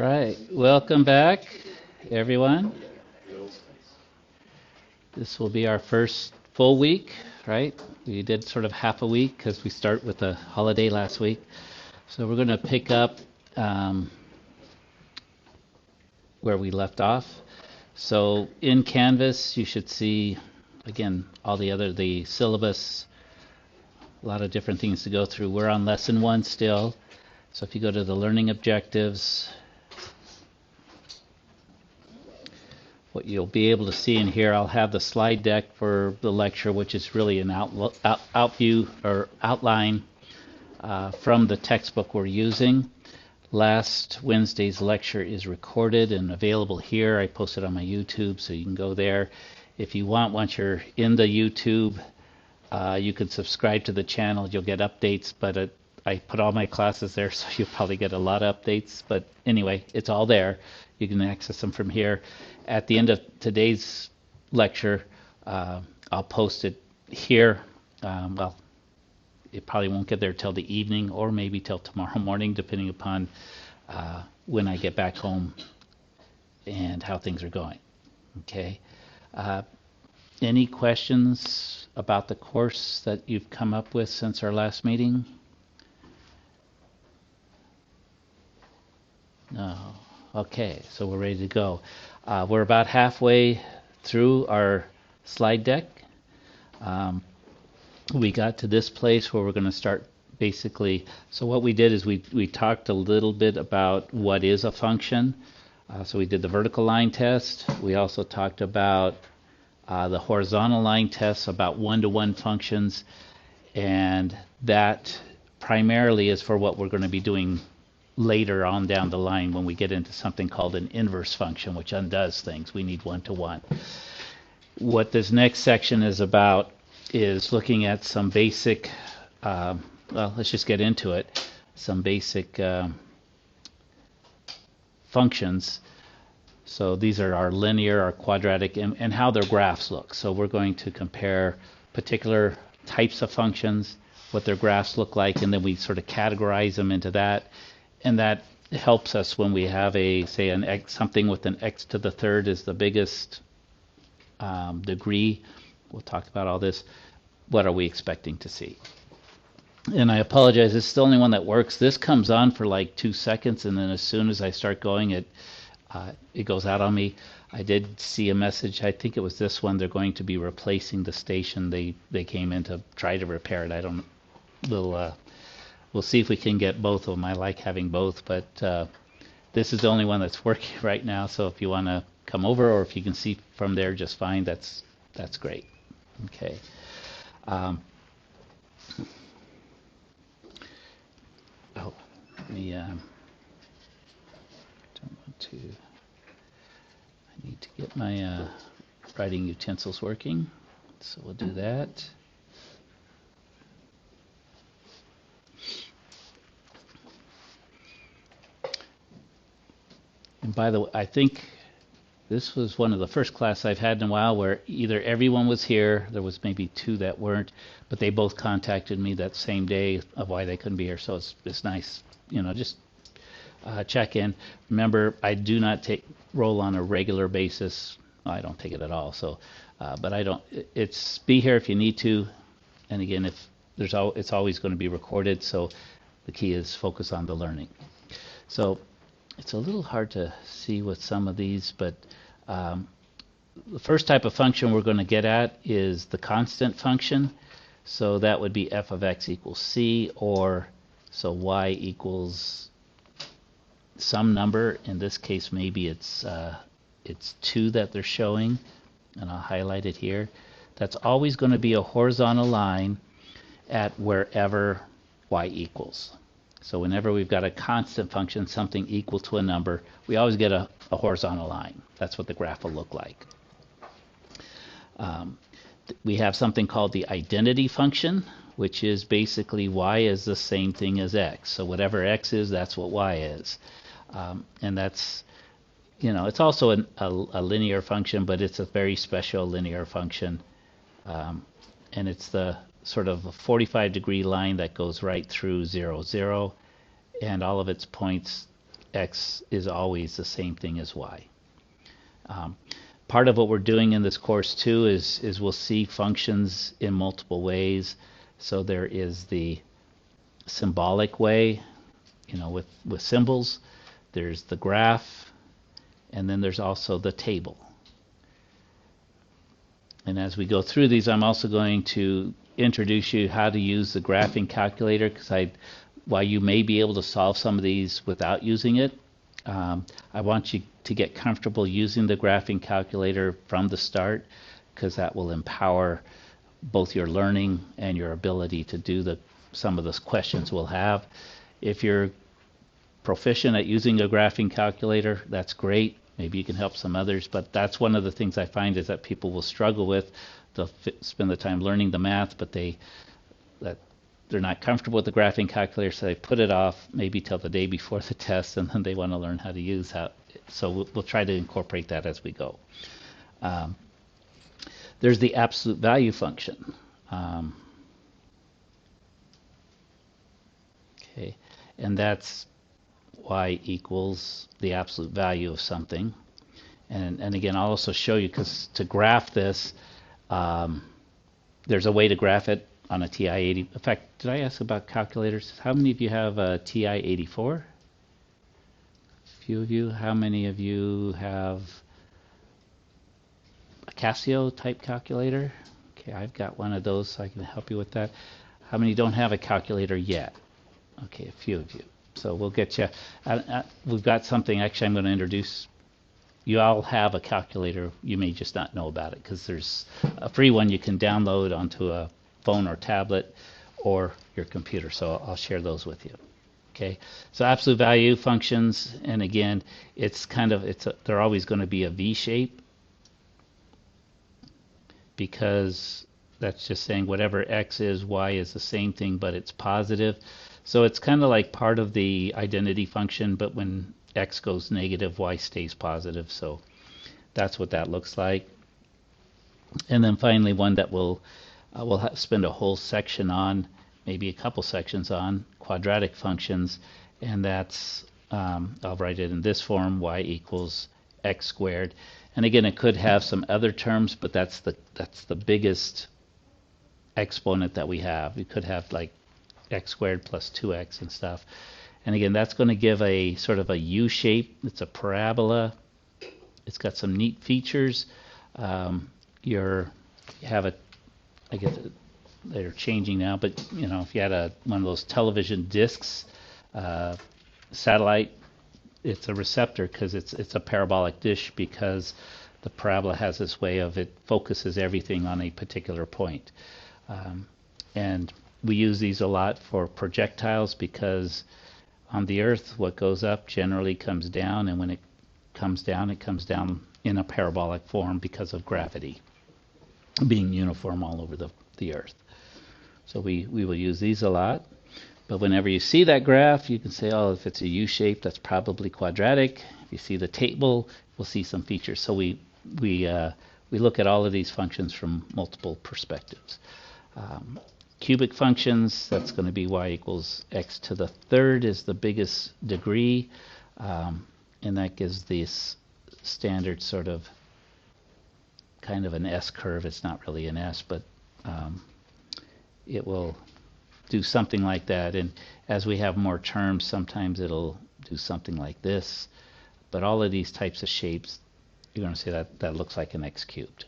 right, welcome back, everyone. This will be our first full week, right? We did sort of half a week because we start with a holiday last week. So we're going to pick up where we left off. So in Canvas, you should see, again, the syllabus, a lot of different things to go through. We're on lesson 1 still. So if you go to the learning objectives, what you'll be able to see in here, I'll have the slide deck for the lecture, which is really an outview or outline from the textbook we're using. Last Wednesday's lecture is recorded and available here. I posted on my YouTube, so you can go there. If you want, once you're in the YouTube, you can subscribe to the channel. You'll get updates, but I put all my classes there, so you'll probably get a lot of updates. But anyway, it's all there. You can access them from here. At the end of today's lecture, I'll post it here. Well, it probably won't get there till the evening or maybe till tomorrow morning, depending upon when I get back home and how things are going. Okay. Any questions about the course that you've come up with since our last meeting? No. Okay, so we're ready to go. We're about halfway through our slide deck. We got to this place where we're going to start basically. So what we did is we talked a little bit about what is a function. So we did the vertical line test. We also talked about the horizontal line tests, about one-to-one functions, and that primarily is for what we're going to be doing later on down the line when we get into something called an inverse function, which undoes things. We need one-to-one. What this next section is about is looking at some basic, well, let's just get into it, some basic functions. So these are our linear, our quadratic, and how their graphs look. So we're going to compare particular types of functions, what their graphs look like, and then we sort of categorize them into that. And that helps us when we have say an x, something with an x to the third is the biggest degree. We'll talk about all this. What are we expecting to see? And I apologize, this is the only one that works. This comes on for like 2 seconds, and then as soon as I start going, it goes out on me. I did see a message, I think it was this one, they're going to be replacing the station. They came in to try to repair it. We'll see if we can get both of them. I like having both, but this is the only one that's working right now. So if you want to come over, or if you can see from there just fine, that's great. Okay. Let me. Don't want to. I need to get my writing utensils working, so we'll do that. And by the way, I think this was one of the first classes I've had in a while where either everyone was here, there was maybe 2 that weren't, but they both contacted me that same day of why they couldn't be here. So it's nice, just check in. Remember, I do not roll on a regular basis. I don't take it at all. So, but I don't. It's be here if you need to, and again, if it's always going to be recorded. So the key is focus on the learning. So. It's a little hard to see with some of these, but the first type of function we're going to get at is the constant function. So that would be f of x equals c, or so y equals some number. In this case, maybe it's 2 that they're showing, and I'll highlight it here. That's always going to be a horizontal line at wherever y equals. So whenever we've got a constant function, something equal to a number, we always get a horizontal line. That's what the graph will look like. We have something called the identity function, which is basically y is the same thing as x. So whatever x is, that's what y is. And that's, it's also a linear function, but it's a very special linear function. And it's the sort of a 45-degree line that goes right through 0, 0, and all of its points x is always the same thing as y. Part of what we're doing in this course too is we'll see functions in multiple ways. So there is the symbolic way, with symbols. There's the graph, and then there's also the table. And as we go through these, I'm also going to introduce you how to use the graphing calculator, because while you may be able to solve some of these without using it, I want you to get comfortable using the graphing calculator from the start, because that will empower both your learning and your ability to do some of the questions we'll have. If you're proficient at using a graphing calculator, that's great. Maybe you can help some others, but that's one of the things I find is that people will struggle with. They'll spend the time learning the math, but they're not comfortable with the graphing calculator, so they put it off maybe till the day before the test, and then they want to learn how to use that. So we'll try to incorporate that as we go. There's the absolute value function. Okay, and that's y equals the absolute value of something. And again, I'll also show you, because to graph this, there's a way to graph it on a TI-80. In fact, did I ask about calculators? How many of you have a TI-84? A few of you. How many of you have a Casio type calculator? Okay, I've got one of those, so I can help you with that. How many don't have a calculator yet? Okay, a few of you. So we'll get you. We've got something, actually, I'm going to introduce. You all have a calculator. You may just not know about it, because there's a free one you can download onto a phone or tablet or your computer. So I'll share those with you. Okay. So absolute value functions, and again, they're always going to be a V shape, because that's just saying whatever x is, y is the same thing, but it's positive. So it's kind of like part of the identity function, but when x goes negative, y stays positive. So that's what that looks like. And then finally, one that we'll spend a whole section on, maybe a couple sections on, quadratic functions, and that's, I'll write it in this form, y equals x squared. And again, it could have some other terms, but that's the biggest exponent that we have. We could have like x squared plus 2x and stuff. And again, that's going to give a sort of a U shape. It's a parabola. It's got some neat features. You have I guess they're changing now, but if you had one of those television discs, satellite, it's a receptor, because it's a parabolic dish, because the parabola has this way of it focuses everything on a particular point. And we use these a lot for projectiles, because on the Earth, what goes up generally comes down, and when it comes down in a parabolic form because of gravity being uniform all over the Earth. So we will use these a lot. But whenever you see that graph, you can say, oh, if it's a U shape, that's probably quadratic. If you see the table, we'll see some features. So we look at all of these functions from multiple perspectives. Cubic functions, that's going to be y equals x to the third is the biggest degree, and that gives this standard sort of kind of an S curve. It's not really an S, but it will do something like that. And as we have more terms, sometimes it'll do something like this. But all of these types of shapes, you're going to see that looks like an x cubed.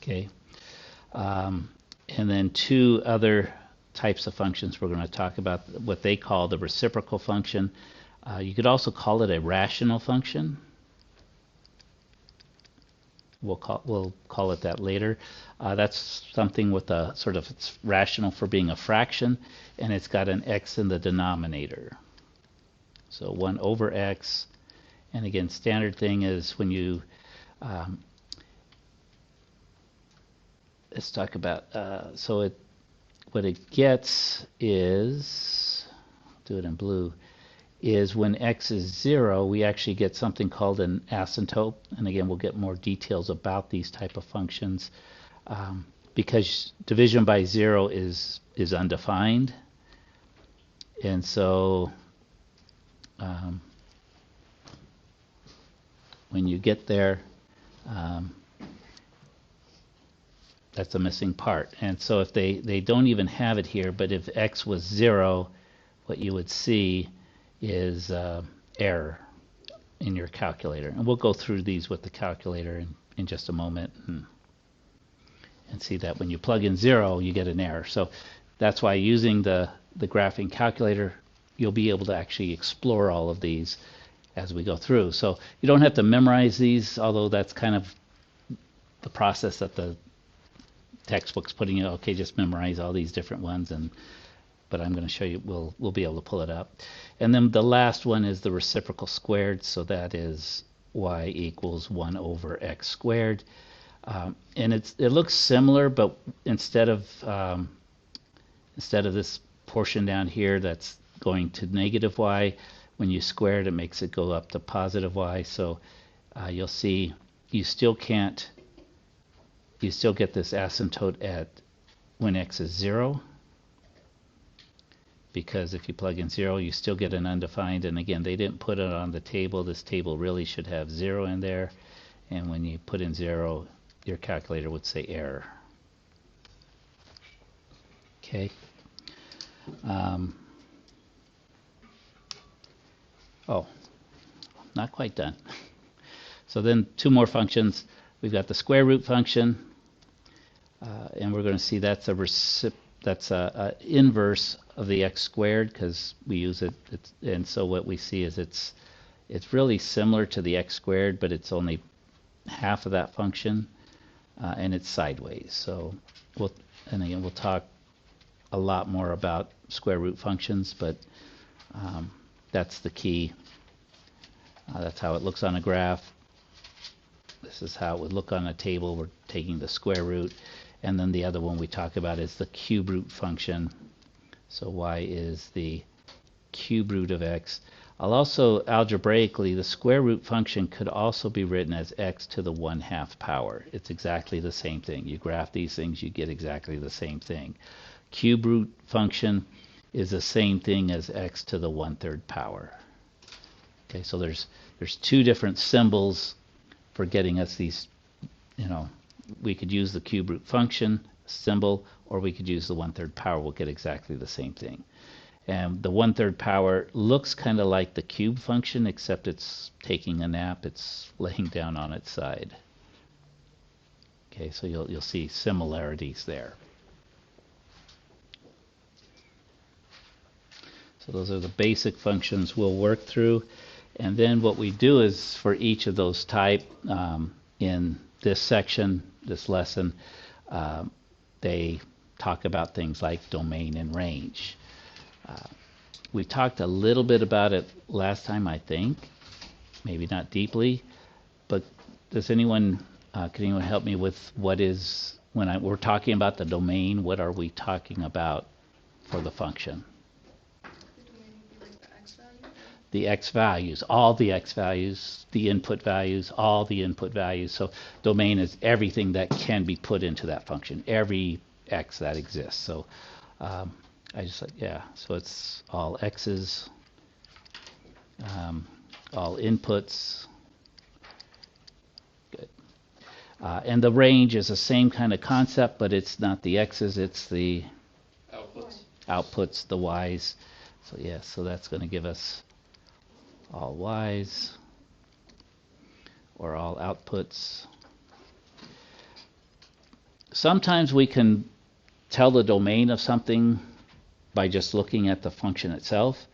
Okay. And then two other types of functions we're going to talk about, what they call the reciprocal function. You could also call it a rational function. We'll call it that later. That's something with a sort of, it's rational for being a fraction, and it's got an x in the denominator. So 1 over x, and again, standard thing is when you, let's talk about, what it gets is, I'll do it in blue, is when x is 0, we actually get something called an asymptote. And again, we'll get more details about these type of functions, because division by 0 is undefined. And so when you get there, that's a missing part. And so if they don't even have it here, but if x was 0, what you would see is error in your calculator. And we'll go through these with the calculator in just a moment and see that when you plug in 0, you get an error. So that's why using the graphing calculator, you'll be able to actually explore all of these as we go through. So you don't have to memorize these, although that's kind of the process that the textbook's putting you, okay, just memorize all these different ones, but I'm going to show you, we'll be able to pull it up. And then the last one is the reciprocal squared, so that is y equals 1 over x squared. And it looks similar, but instead of this portion down here that's going to negative y, when you square it, it makes it go up to positive y. So you'll see you still get this asymptote at when x is 0, because if you plug in 0, you still get an undefined. And again, they didn't put it on the table. This table really should have 0 in there. And when you put in 0, your calculator would say error. Okay. Oh, not quite done. So then 2 more functions. We've got the square root function, and we're going to see that's a inverse of the x squared, because we use it. And so what we see is it's really similar to the x squared, but it's only half of that function, and it's sideways. So we'll talk a lot more about square root functions, but that's the key. That's how it looks on a graph. This is how it would look on a table. We're taking the square root. And then the other one we talk about is the cube root function. So y is the cube root of x. I'll also, algebraically, the square root function could also be written as x to the 1/2 power. It's exactly the same thing. You graph these things, you get exactly the same thing. Cube root function is the same thing as x to the 1/3 power. Okay, so there's 2 different symbols for getting us these, we could use the cube root function symbol, or we could use the 1/3 power. We'll get exactly the same thing. And the 1/3 power looks kind of like the cube function, except it's taking a nap. It's laying down on its side. Okay, so you'll see similarities there. So those are the basic functions we'll work through. And then what we do is, for each of those type, in this section, this lesson, they talk about things like domain and range. We talked a little bit about it last time, I think, maybe not deeply, but does anyone, can anyone help me with what is, when we're talking about the domain, what are we talking about for the function? The x values, all the x values, the input values, all the input values. So domain is everything that can be put into that function, every x that exists. So so it's all x's, all inputs. Good. And the range is the same kind of concept, but it's not the x's, it's the outputs, the y's. So yeah, so that's going to give us all y's, or all outputs. Sometimes we can tell the domain of something by just looking at the function itself,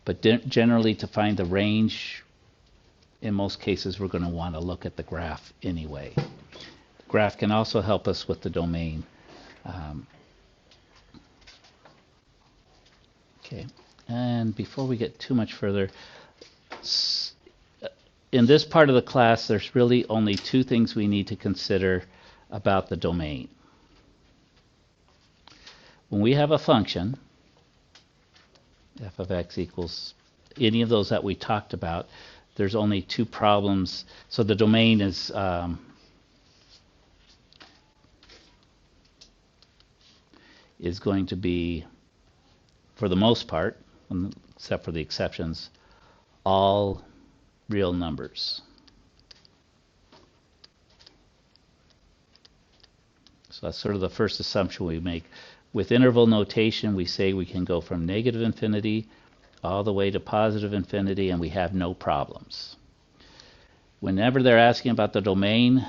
but generally to find the range, in most cases we're going to want to look at the graph anyway. The graph can also help us with the domain. Okay, and before we get too much further, in this part of the class, there's really only 2 things we need to consider about the domain. When we have a function, f of x equals any of those that we talked about, there's only 2 problems. So the domain is going to be, for the most part, except for the exceptions, all real numbers. So that's sort of the first assumption we make. With interval notation, we say we can go from negative infinity all the way to positive infinity, and we have no problems. Whenever they're asking about the domain,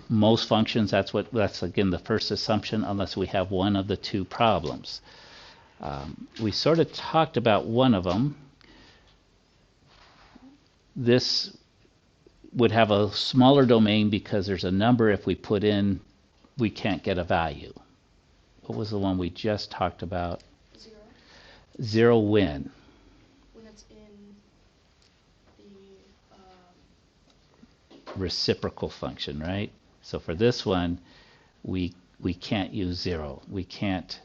most functions, that's again the first assumption, unless we have one of the two problems. We sort of talked about one of them. This would have a smaller domain because there's a number if we put in, we can't get a value. What was the one we just talked about? 0. 0 when? When it's in the reciprocal function, right? So for this one, we can't use 0. We can't,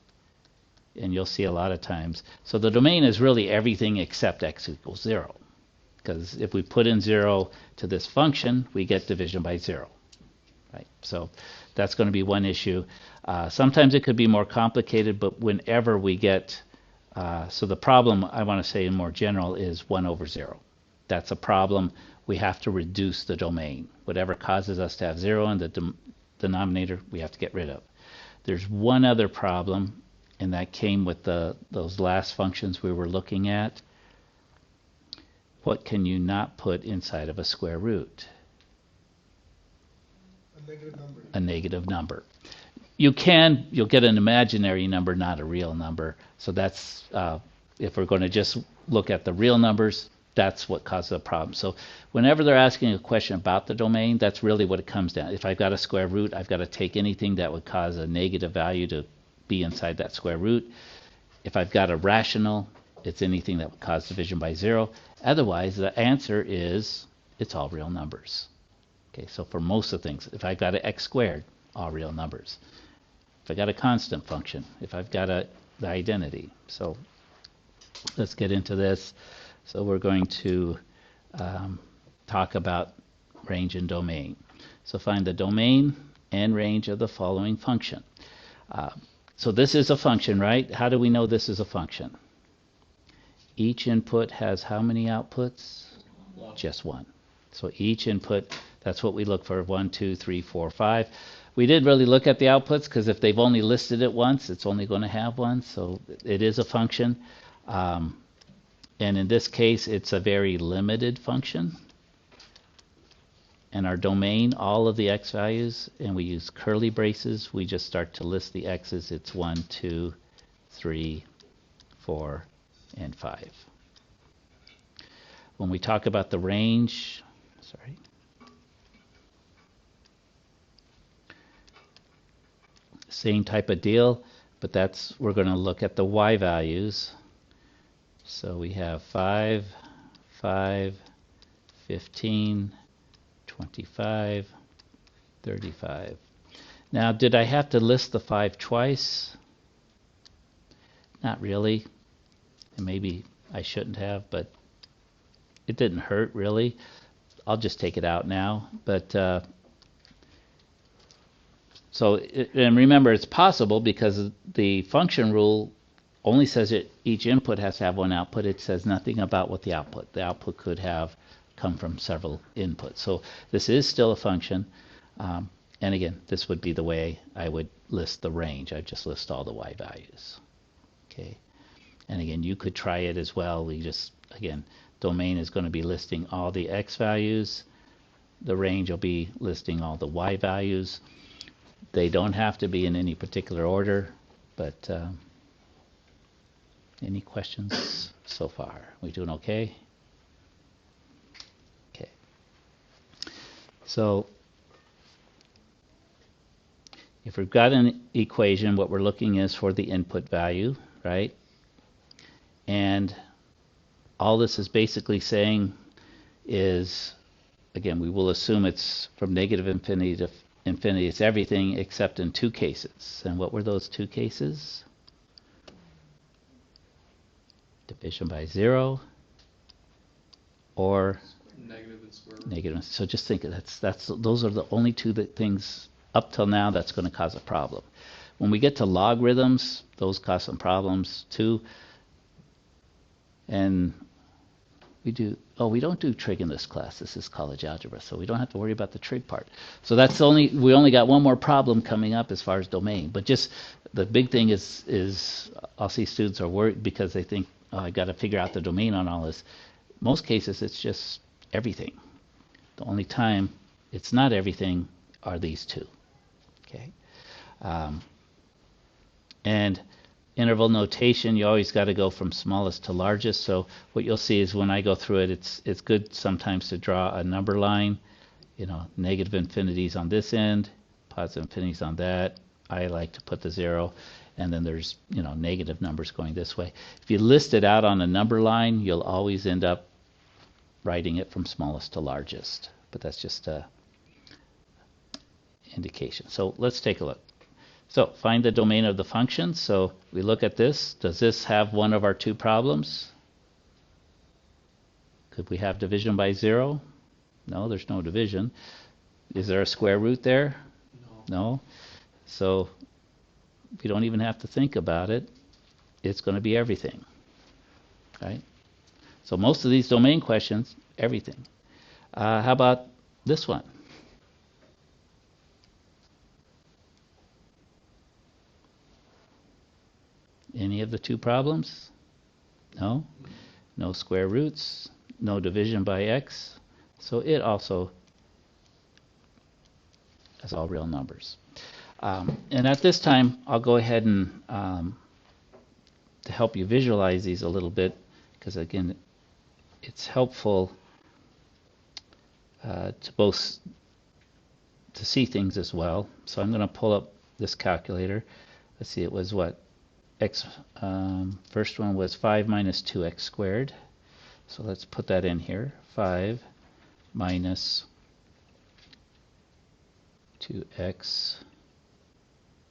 and you'll see a lot of times. So the domain is really everything except x equals 0. Because if we put in 0 to this function, we get division by 0. Right? So that's going to be one issue. Sometimes it could be more complicated, but whenever we get, so the problem I want to say in more general is 1 over 0. That's a problem. We have to reduce the domain. Whatever causes us to have 0 in the denominator, we have to get rid of. There's one other problem, and that came with those last functions we were looking at. What can you not put inside of a square root? A negative number. A negative number. You'll get an imaginary number, not a real number. So that's, if we're going to just look at the real numbers, that's what causes a problem. So whenever they're asking a question about the domain, that's really what it comes down. If I've got a square root, I've got to take anything that would cause a negative value to be inside that square root. If I've got a rational, it's anything that would cause division by 0. Otherwise, the answer is it's all real numbers. Okay, so for most of the things, if I've got an x squared, all real numbers. If I got a constant function, if I've got the identity. So let's get into this. So we're going to talk about range and domain. So find the domain and range of the following function. So this is a function, right? How do we know this is a function? Each input has how many outputs? One. Just one. So each input, that's what we look for, 1, 2, 3, 4, 5. We did really look at the outputs because if they've only listed it once, it's only going to have one. So it is a function. And in this case, it's a very limited function. And our domain, all of the x values, and we use curly braces, we just start to list the x's. It's 1, 2, 3, 4, and 5. When we talk about the range, same type of deal, but we're going to look at the y values. So we have 5, 5, 15, 25, 35. Now, did I have to list the 5 twice? Not really. And maybe I shouldn't have, but it didn't hurt really. I'll just take it out now. But and remember, it's possible because the function rule only says that each input has to have one output. It says nothing about what the output could have come from several inputs. So this is still a function. And again, this would be the way I would list the range. I just list all the y values. Okay. And again, you could try it as well. We just, again, domain is going to be listing all the x values. The range will be listing all the y values. They don't have to be in any particular order, but any questions so far? We doing okay? Okay. So if we've got an equation, what we're looking is for the input value, right? And all this is basically saying is, again, we will assume it's from negative infinity to infinity. It's everything except in 2 cases. And what were those 2 cases? Division by 0 or Negative and square root. negative. So just think those are the only 2 things up till now that's going to cause a problem. When we get to logarithms, those cause some problems too. And We do, oh, we don't do trig in this class. This is college algebra, so we don't have to worry about the trig part. So that's we only got one more problem coming up as far as domain. But just the big thing is I'll see students are worried because they think, oh, I got to figure out the domain on all this. Most cases, it's just everything. The only time it's not everything are these two. Okay. And interval notation, you always got to go from smallest to largest. So what you'll see is when I go through it, it's good sometimes to draw a number line, you know, negative infinities on this end, positive infinities on that. I like to put the 0, and then there's, you know, negative numbers going this way. If you list it out on a number line, you'll always end up writing it from smallest to largest. But that's just a indication. So let's take a look. So find the domain of the function. So we look at this. Does this have one of our two problems? Could we have division by 0? No, there's no division. Is there a square root there? No. So we don't even have to think about it. It's going to be everything. Right? So most of these domain questions, everything. How about this one? Any of the two problems? No? No square roots, no division by x. So it also has all real numbers. And at this time, I'll go ahead and, to help you visualize these a little bit, because again, it's helpful to both to see things as well. So I'm going to pull up this calculator. Let's see, it was what? X, first one was 5 minus 2x squared. So let's put that in here. 5 minus 2x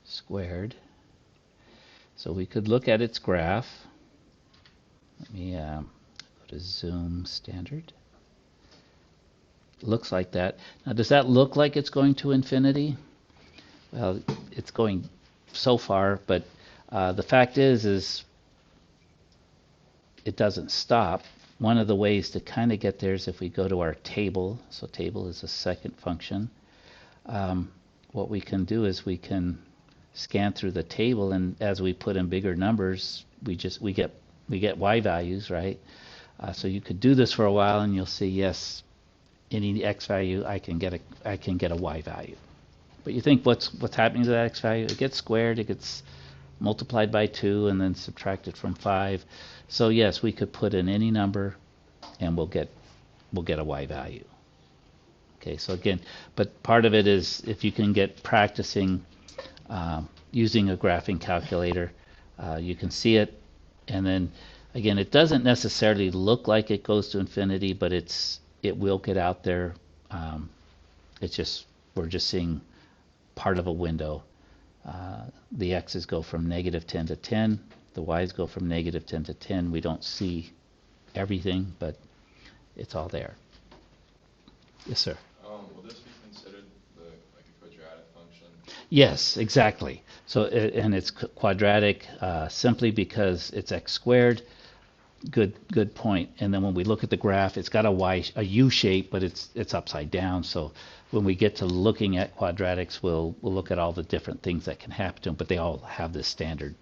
squared. So we could look at its graph. Let me go to zoom standard. Looks like that. Now, does that look like it's going to infinity? Well, it's going so far, but the fact is it doesn't stop. One of the ways to kind of get there is if we go to our table. So table is a second function. What we can do is we can scan through the table, and as we put in bigger numbers, we get y values, right? So you could do this for a while, and you'll see, yes, any x value, I can get a y value. But you think what's happening to that x value? It gets squared, it gets multiplied by 2, and then subtracted from 5. So yes, we could put in any number, and we'll get a y value. Okay, so again, but part of it is if you can get practicing using a graphing calculator, you can see it, and then again, it doesn't necessarily look like it goes to infinity, but it will get out there. It's just we're just seeing part of a window. The x's go from negative 10 to 10. The y's go from negative 10 to 10. We don't see everything, but it's all there. Yes, sir. Will this be considered like a quadratic function? Yes, exactly. So and it's quadratic simply because it's x squared. Good point. And then when we look at the graph, it's got a U shape, but it's upside down. So when we get to looking at quadratics, we'll look at all the different things that can happen to them, but they all have this standard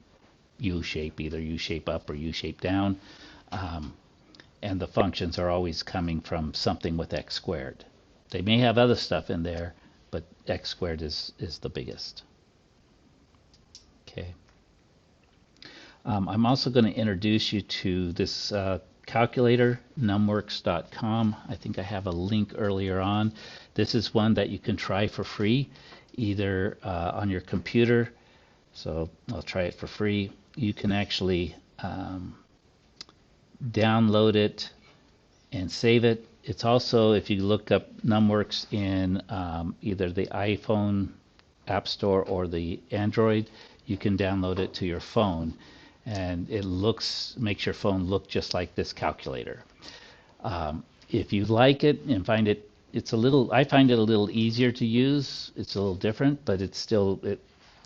U shape, either U shape up or U shape down. And the functions are always coming from something with x squared. They may have other stuff in there, but x squared is the biggest. Okay. I'm also going to introduce you to this calculator, numworks.com. I think I have a link earlier on. This is one that you can try for free, either on your computer. So I'll try it for free. You can actually download it and save it. It's also, if you look up numworks in either the iPhone App Store or the Android, you can download it to your phone. And it makes your phone look just like this calculator. If you like it and find it, I find it a little easier to use. It's a little different, but it's still,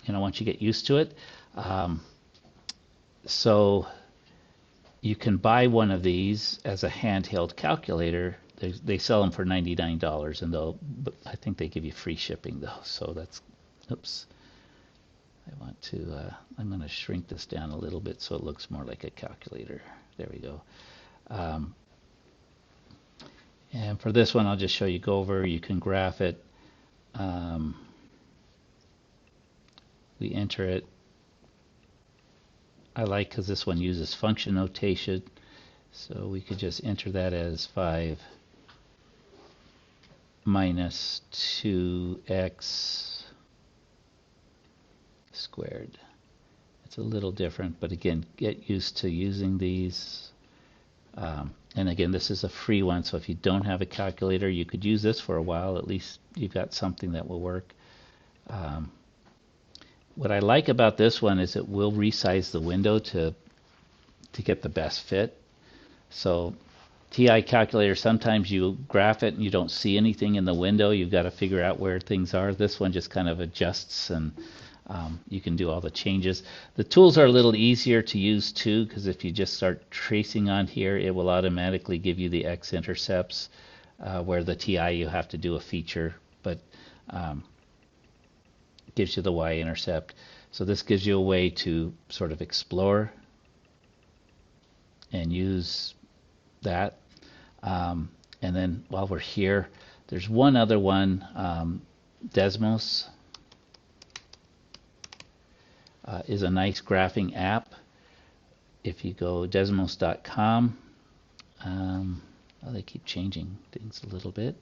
once you get used to it. So you can buy one of these as a handheld calculator. They sell them for $99, and but I think they give you free shipping though. So that's, oops. I want to, I'm going to shrink this down a little bit so it looks more like a calculator. There we go. And for this one, I'll just show you, go over, you can graph it. We enter it. I like because this one uses function notation, so we could just enter that as 5 minus 2x squared. It's a little different, but again, get used to using these. And again, this is a free one, so if you don't have a calculator, you could use this for a while. At least you've got something that will work. What I like about this one is it will resize the window to get the best fit. So TI calculator, sometimes you graph it and you don't see anything in the window. You've got to figure out where things are. This one just kind of adjusts, and you can do all the changes. The tools are a little easier to use too, because if you just start tracing on here, it will automatically give you the x-intercepts, where the TI you have to do a feature, but it gives you the y-intercept. So this gives you a way to sort of explore and use that. And then while we're here, there's one other one, Desmos. Is a nice graphing app. If you go desmos.com, well, they keep changing things a little bit,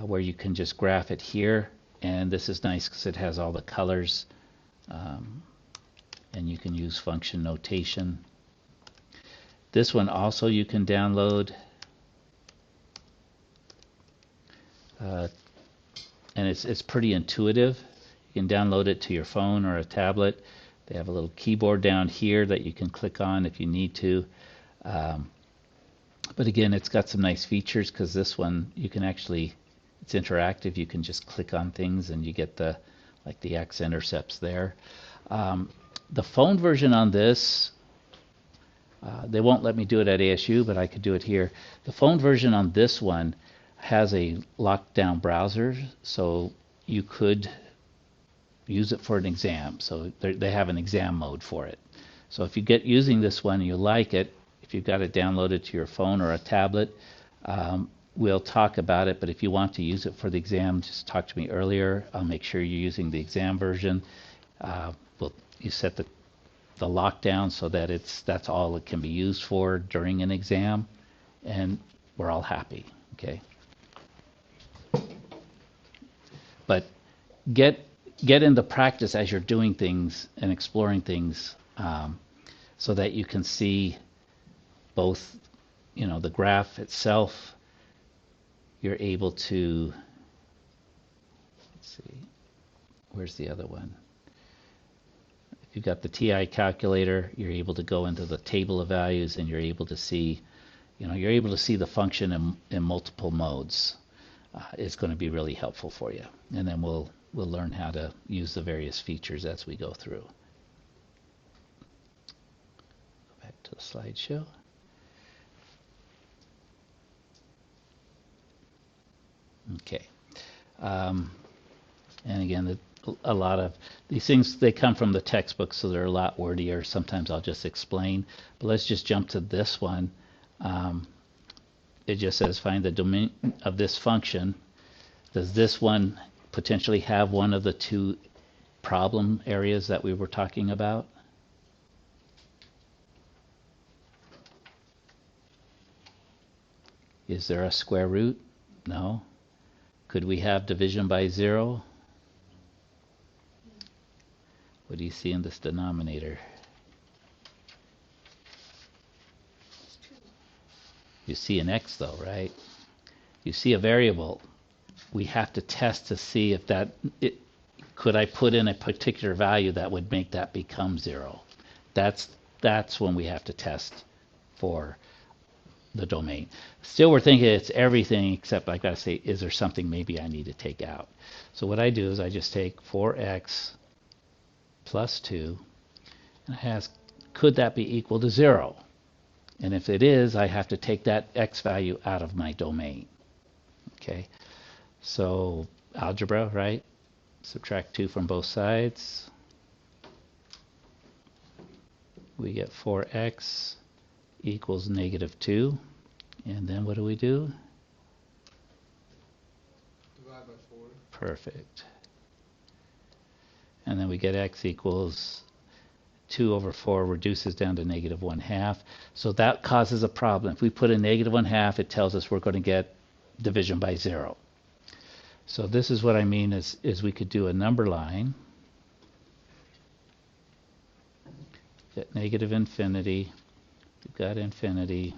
where you can just graph it here, and this is nice because it has all the colors, and you can use function notation. This one also you can download, and it's pretty intuitive. You can download it to your phone or a tablet. They have a little keyboard down here that you can click on if you need to. But again, it's got some nice features because this one you can actually, it's interactive. You can just click on things and you get the x-intercepts there. The phone version on this, they won't let me do it at ASU, but I could do it here. The phone version on this one has a lockdown browser, so you could use it for an exam. So they have an exam mode for it. So if you get using this one and you like it, if you've got it downloaded to your phone or a tablet, we'll talk about it. But if you want to use it for the exam, just talk to me earlier. I'll make sure you're using the exam version. You set the lockdown so that that's all it can be used for during an exam, and we're all happy. Okay. But get into practice as you're doing things and exploring things, so that you can see both, the graph itself. You're able to, let's see, where's the other one? If you've got the TI calculator, you're able to go into the table of values and you're able to see, you're able to see the function in multiple modes. It's going to be really helpful for you. And then we'll learn how to use the various features as we go through. Go back to the slideshow. Okay. And again, a lot of these things, they come from the textbook, so they're a lot wordier. Sometimes I'll just explain. But let's just jump to this one. It just says find the domain of this function. Does this one potentially have one of the two problem areas that we were talking about? Is there a square root? No. Could we have division by 0? What do you see in this denominator? You see an x though, right? You see a variable. We have to test to see if could I put in a particular value that would make that become 0. That's when we have to test for the domain. Still, we're thinking it's everything except I got to say, is there something maybe I need to take out? So what I do is I just take 4x plus 2 and I ask, could that be equal to 0? And if it is, I have to take that x value out of my domain. Okay, so algebra, right? Subtract 2 from both sides. We get 4x equals -2. And then what do we do? Divide by 4. Perfect. And then we get x equals 2 over 4 reduces down to -1/2. So that causes a problem. If we put a -1/2, it tells us we're going to get division by 0. So this is what I mean is we could do a number line. Get -infinity. We've got infinity.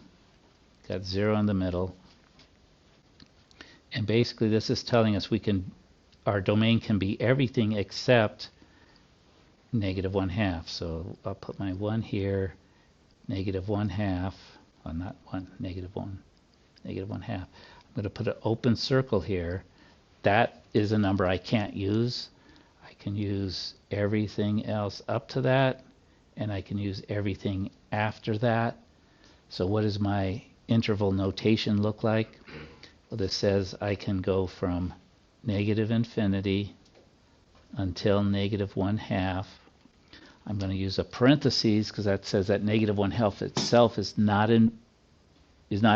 Got 0 in the middle. And basically this is telling us our domain can be everything except -1/2. So I'll put my 1 here, -1/2, well not 1, -1, -1/2. I'm going to put an open circle here. That is a number I can't use. I can use everything else up to that, and I can use everything after that. So what does my interval notation look like? Well, this says I can go from -infinity until -1/2. I'm going to use a parentheses because that says that -1/2 itself is not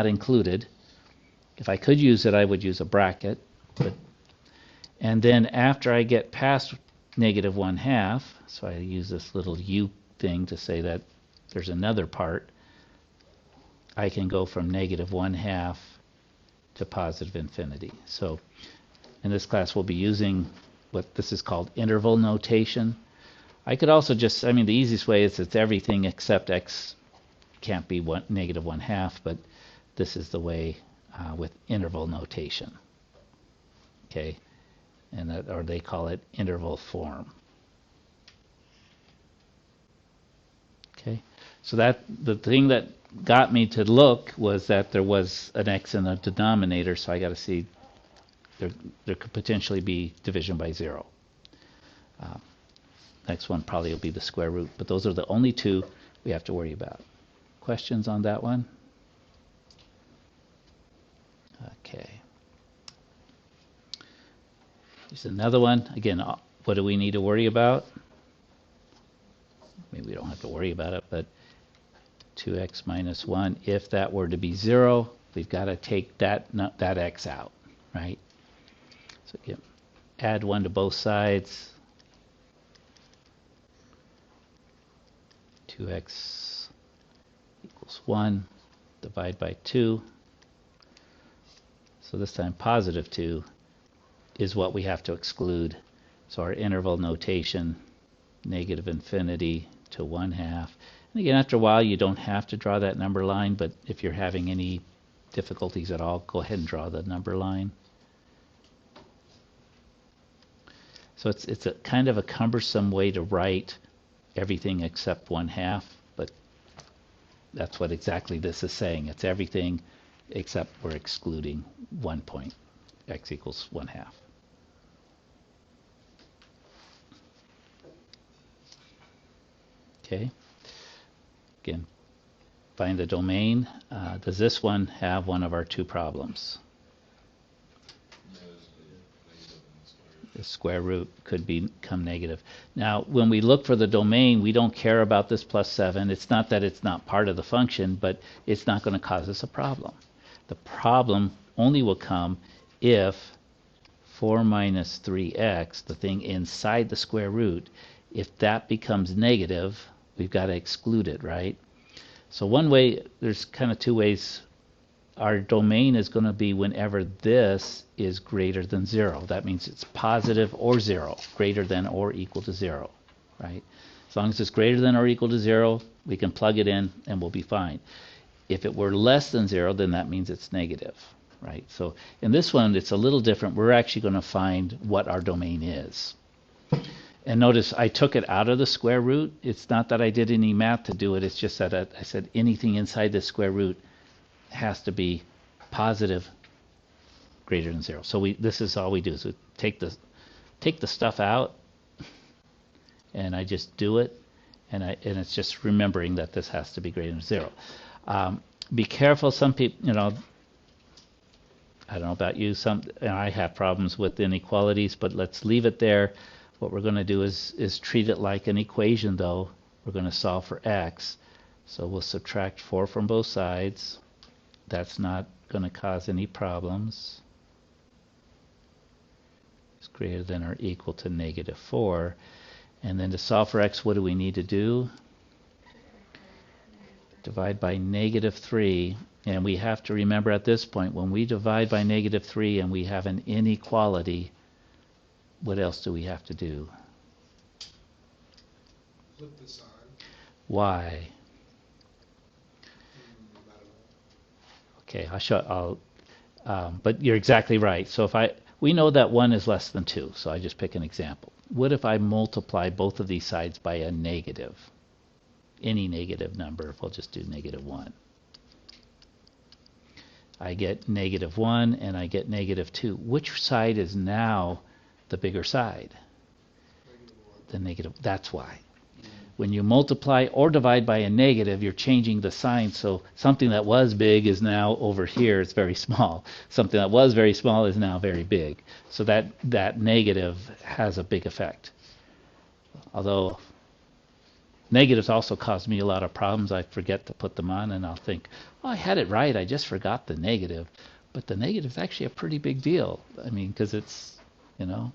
included. If I could use it, I would use a bracket. And then after I get past -1/2, so I use this little u thing to say that there's another part, I can go from -1/2 to positive infinity. So in this class we'll be using what this is called interval notation. I could also just, the easiest way is it's everything except x can't be -1/2, but this is the way with interval notation. Okay, or they call it interval form. Okay, so the thing that got me to look was that there was an x in the denominator, so I got to see there could potentially be division by 0. Next one probably will be the square root, but those are the only two we have to worry about. Questions on that one? Okay. Here's another one. Again, what do we need to worry about? Maybe we don't have to worry about it, but 2x minus 1, if that were to be 0, we've got to take that x out, right? So again, add 1 to both sides. 2x equals 1, divide by 2. So this time positive 2 is what we have to exclude. So our interval notation, -infinity to 1/2. And again, after a while, you don't have to draw that number line, but if you're having any difficulties at all, go ahead and draw the number line. So it's a kind of a cumbersome way to write everything except 1/2, but that's what exactly this is saying. It's everything except we're excluding 1 point, x equals 1/2. Okay. Again, find the domain. Does this one have one of our two problems? The square root could become negative. Now, when we look for the domain, we don't care about this +7. It's not that it's not part of the function, but it's not going to cause us a problem. The problem only will come if 4 minus 3x, the thing inside the square root, if that becomes negative, we've got to exclude it, right? So one way, there's kind of two ways. Our domain is going to be whenever this is greater than 0. That means it's positive or 0, greater than or equal to 0, right? As long as it's greater than or equal to 0, we can plug it in and we'll be fine. If it were less than 0, then that means it's negative, right? So in this one, it's a little different. We're actually going to find what our domain is. And notice I took it out of the square root. It's not that I did any math to do it. It's just that I said anything inside the square root has to be positive greater than 0. So this is all we do. So take the stuff out, and I just do it, and it's just remembering that this has to be greater than 0. be careful. Some people, I don't know about you, I have problems with inequalities, but let's leave it there. What we're going to do is treat it like an equation, though. We're going to solve for x. So we'll subtract 4 from both sides. That's not going to cause any problems. It's greater than or equal to -4. And then to solve for x, what do we need to do? Divide by -3. And we have to remember at this point, when we divide by -3 and we have an inequality, what else do we have to do? Flip the sign. Why? I don't know. Okay, but you're exactly right. So we know that 1 is less than 2, so I just pick an example. What if I multiply both of these sides by a negative? Any negative number, we'll just do -1. I get -1 and I get -2. Which side is now the bigger side? The negative. That's why. When you multiply or divide by a negative, you're changing the sign. So something that was big is now over here. It's very small. Something that was very small is now very big. So that negative has a big effect. Although negatives also cause me a lot of problems. I forget to put them on, and I'll think, oh, I had it right. I just forgot the negative. But the negative is actually a pretty big deal. I mean, because it's, you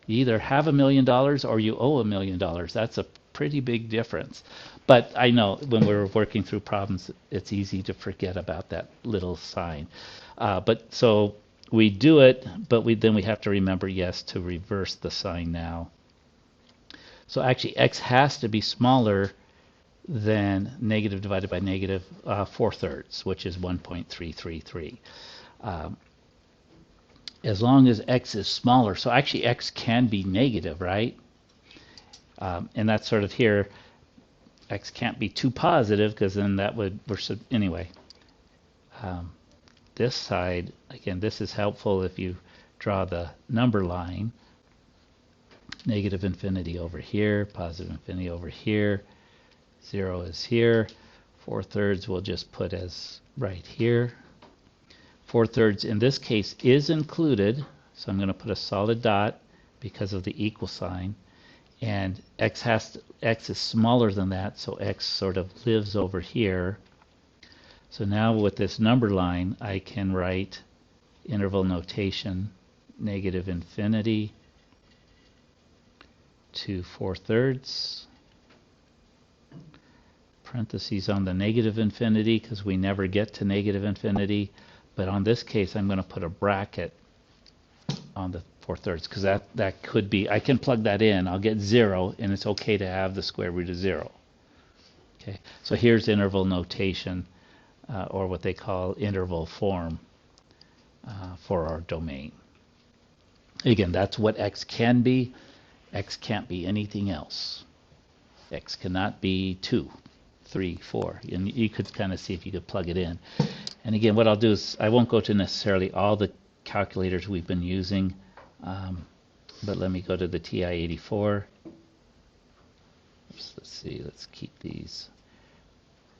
either have $1 million or you owe $1 million. That's a pretty big difference. But I know when we're working through problems, it's easy to forget about that little sign. But so we do it, but then we have to remember, yes, to reverse the sign now. So actually, x has to be smaller than negative divided by negative 4/3, which is 1.333. As long as x is smaller, so actually x can be negative, right? And that's sort of here. X can't be too positive because then that would, anyway. This side, again, this is helpful if you draw the number line. Negative infinity over here, positive infinity over here. 0 is here. 4/3 we'll just put as right here. 4/3 in this case is included, so I'm going to put a solid dot because of the equal sign. And x is smaller than that, so x sort of lives over here. So now with this number line, I can write interval notation, negative infinity to 4/3, parentheses on the negative infinity because we never get to negative infinity, but on this case I'm going to put a bracket on the 4/3 because that could be, I can plug that in, I'll get 0, and it's okay to have the square root of 0. Okay, so here's interval notation, or what they call interval form for our domain. Again, that's what x can be. X can't be anything else. X cannot be 2, 3, 4. And you could kind of see if you could plug it in. And again, what I'll do is I won't go to necessarily all the calculators we've been using, but let me go to the TI-84. Let's see, let's keep these.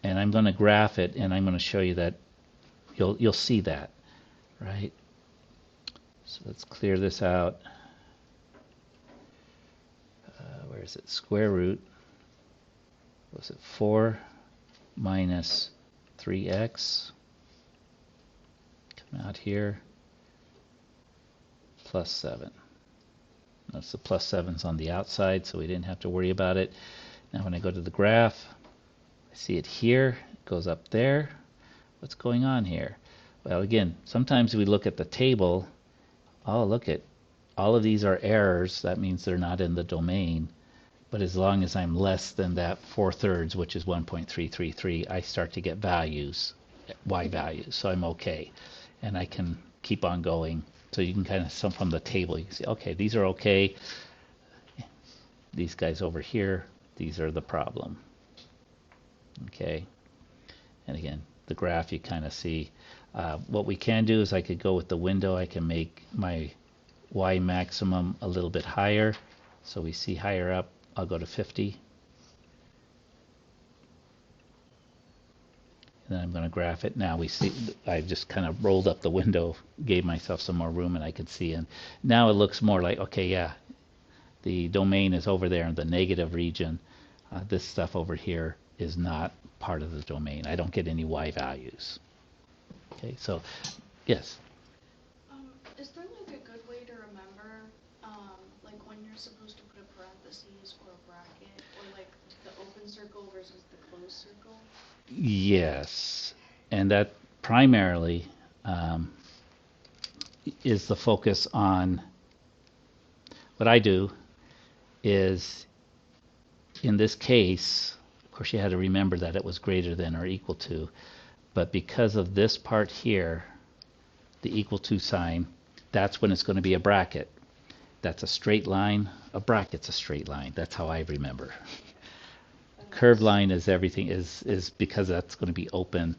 And I'm going to graph it, and I'm going to show you that you'll see that, right? So let's clear this out. Where is it? Square root. Was it 4 minus 3x? Come out here. Plus 7. That's the plus 7's on the outside, so we didn't have to worry about it. Now when I go to the graph, I see it here. It goes up there. What's going on here? Well, again, sometimes we look at the table. Oh, look at all of these are errors. That means they're not in the domain. But as long as I'm less than that 4/3, which is 1.333, I start to get values, y values, so I'm okay. And I can keep on going. So you can kind of, from the table, you can see, okay, these are okay. These guys over here, these are the problem. Okay. And again, the graph, you kind of see. What we can do is I could go with the window. I can make my y maximum a little bit higher. So we see higher up. I'll go to 50. then I'm going to graph it. Now we see, I just kind of rolled up the window, gave myself some more room, and I could see. And now it looks more like, okay, yeah, the domain is over there in the negative region. This stuff over here is not part of the domain. I don't get any y values. Okay, so yes. Is there like a good way to remember, like when you're supposed to put a parentheses or a bracket, or like the open circle versus the closed circle? Yes, and that primarily is the focus on what I do is in this case, of course you had to remember that it was greater than or equal to, but because of this part here, the equal to sign, that's when it's going to be a bracket. That's a straight line, a bracket's a straight line. That's how I remember. Curved line is everything, is because that's going to be open.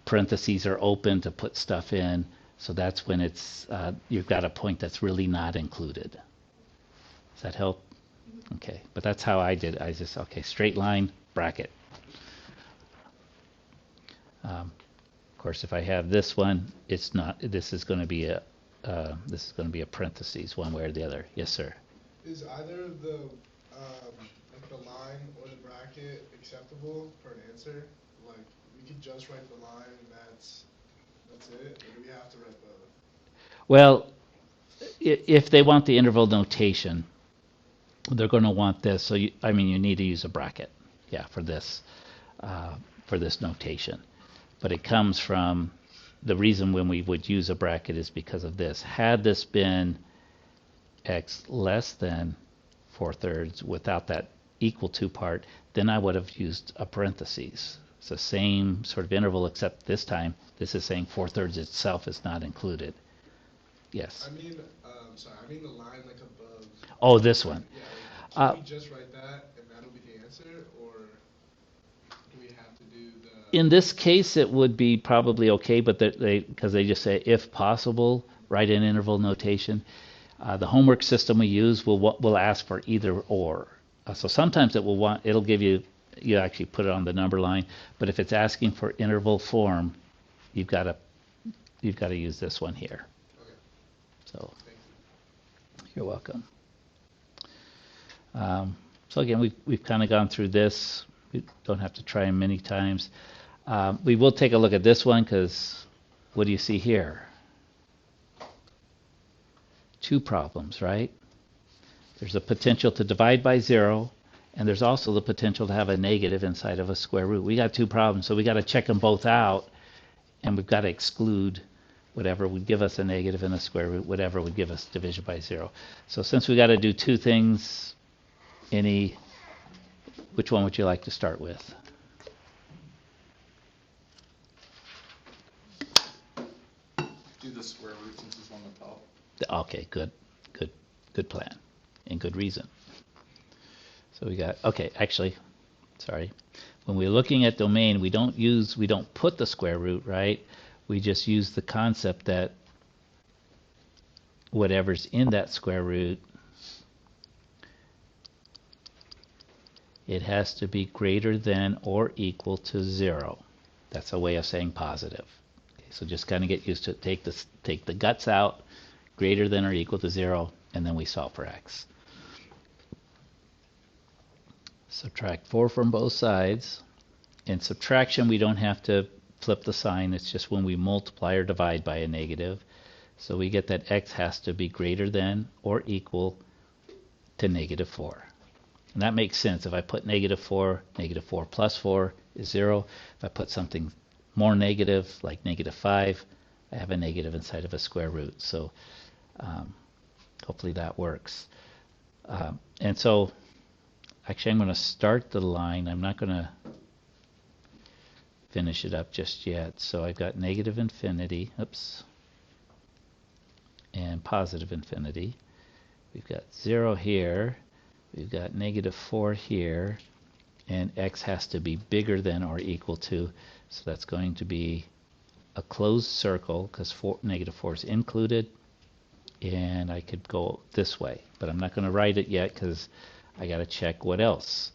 Parentheses are open to put stuff in, so that's when it's, you've got a point that's really not included. Does that help? Okay, but that's how I did. I just, okay, straight line, bracket. Of course, if I have this one, it's not. This is going to be a parentheses, one way or the other. Yes, sir. Is either the like the line or the bracket acceptable for an answer? Like we could just write the line and that's it, or do we have to write both? Well, if they want the interval notation, they're going to want this. So you need to use a bracket, yeah, for this notation. But it comes from the reason when we would use a bracket is because of this. Had this been x less than 4/3 without that equal to part, then I would have used a parentheses. It's the same sort of interval, except this time this is saying 4/3 itself is not included. Yes. I mean, I mean the line like above. Oh, this one. Yeah, like, can we just write that and that'll be the answer, or do we have to do the? In this case, it would be probably okay, but because they just say if possible, write in interval notation. The homework system we use will ask for either or. So sometimes it'll give you actually put it on the number line, but if it's asking for interval form, you've got to use this one here. Okay. So Thank you. you're welcome. So again, we've kind of gone through this. We don't have to try them many times. We will take a look at this one because what do you see here? Two problems, right? There's a potential to divide by 0, and there's also the potential to have a negative inside of a square root. We got two problems, so we got to check them both out, and we've got to exclude whatever would give us a negative in a square root, whatever would give us division by 0. So since we got to do two things, which one would you like to start with? Do the square root since it's on the top. Okay, good plan, and good reason. So we got, okay, actually, sorry. When we're looking at domain, we don't put the square root, right? We just use the concept that whatever's in that square root, it has to be greater than or equal to 0. That's a way of saying positive. Okay, so just kind of get used to it. Take the guts out, greater than or equal to 0, and then we solve for x. Subtract 4 from both sides. In subtraction, we don't have to flip the sign. It's just when we multiply or divide by a negative. So we get that x has to be greater than or equal to -4. And that makes sense. If I put -4 plus 4 is 0. If I put something more negative, like -5, I have a negative inside of a square root. So hopefully that works. And so actually I'm going to start the line. I'm not going to finish it up just yet. So I've got negative infinity, and positive infinity. We've got 0 here. We've got -4 here, and x has to be bigger than or equal to, so that's going to be a closed circle because -4 is included, and I could go this way, but I'm not going to write it yet because I got to check what else.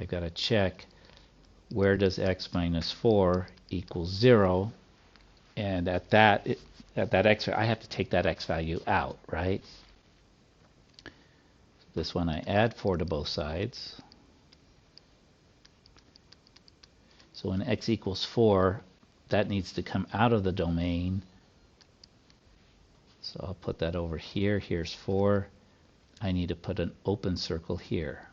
I got to check where does x minus 4 equal 0? And at that x, I have to take that x value out, right? This one I add 4 to both sides. So when x equals 4, that needs to come out of the domain. So I'll put that over here. Here's 4. I need to put an open circle here.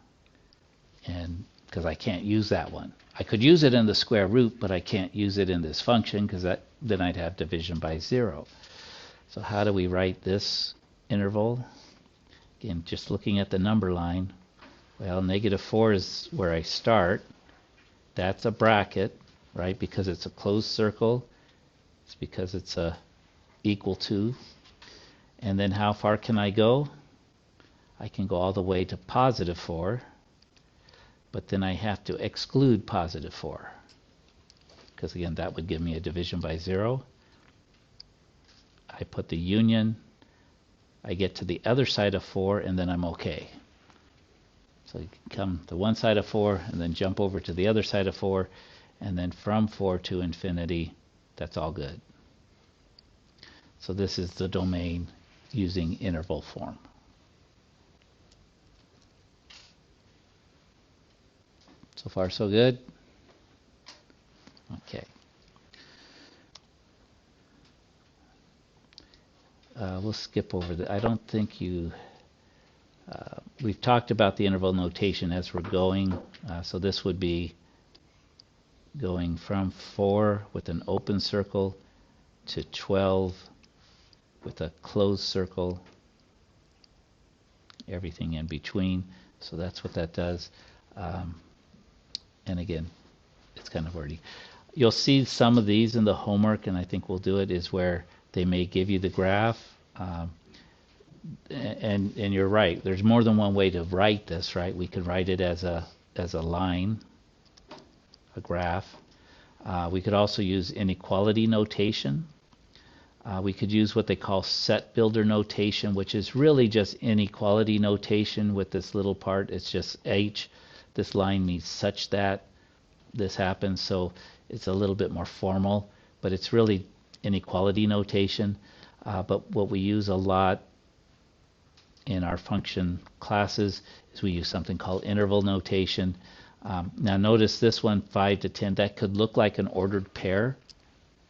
And because I can't use that one. I could use it in the square root, but I can't use it in this function because then I'd have division by 0. So how do we write this interval? Again, just looking at the number line. Well, -4 is where I start. That's a bracket, right? Because it's a closed circle. It's because it's a equal to. And then how far can I go? I can go all the way to +4. But then I have to exclude +4. Because again, that would give me a division by 0. I put the union. I get to the other side of 4, and then I'm okay. So you can come to one side of 4, and then jump over to the other side of 4, and then from 4 to infinity, that's all good. So this is the domain using interval form. So far, so good? Okay. We'll skip over that. I don't think you... we've talked about the interval notation as we're going. So this would be going from 4 with an open circle to 12 with a closed circle, everything in between. So that's what that does. And again, it's kind of wordy. You'll see some of these in the homework, and I think we'll do it, is where they may give you the graph. And you're right. There's more than one way to write this, right? We could write it as a line, a graph. We could also use inequality notation. We could use what they call set builder notation, which is really just inequality notation with this little part. It's just h. This line means such that this happens, so it's a little bit more formal, but it's really inequality notation. But what we use a lot in our function classes is we use something called interval notation. Now notice this one, 5 to 10, that could look like an ordered pair,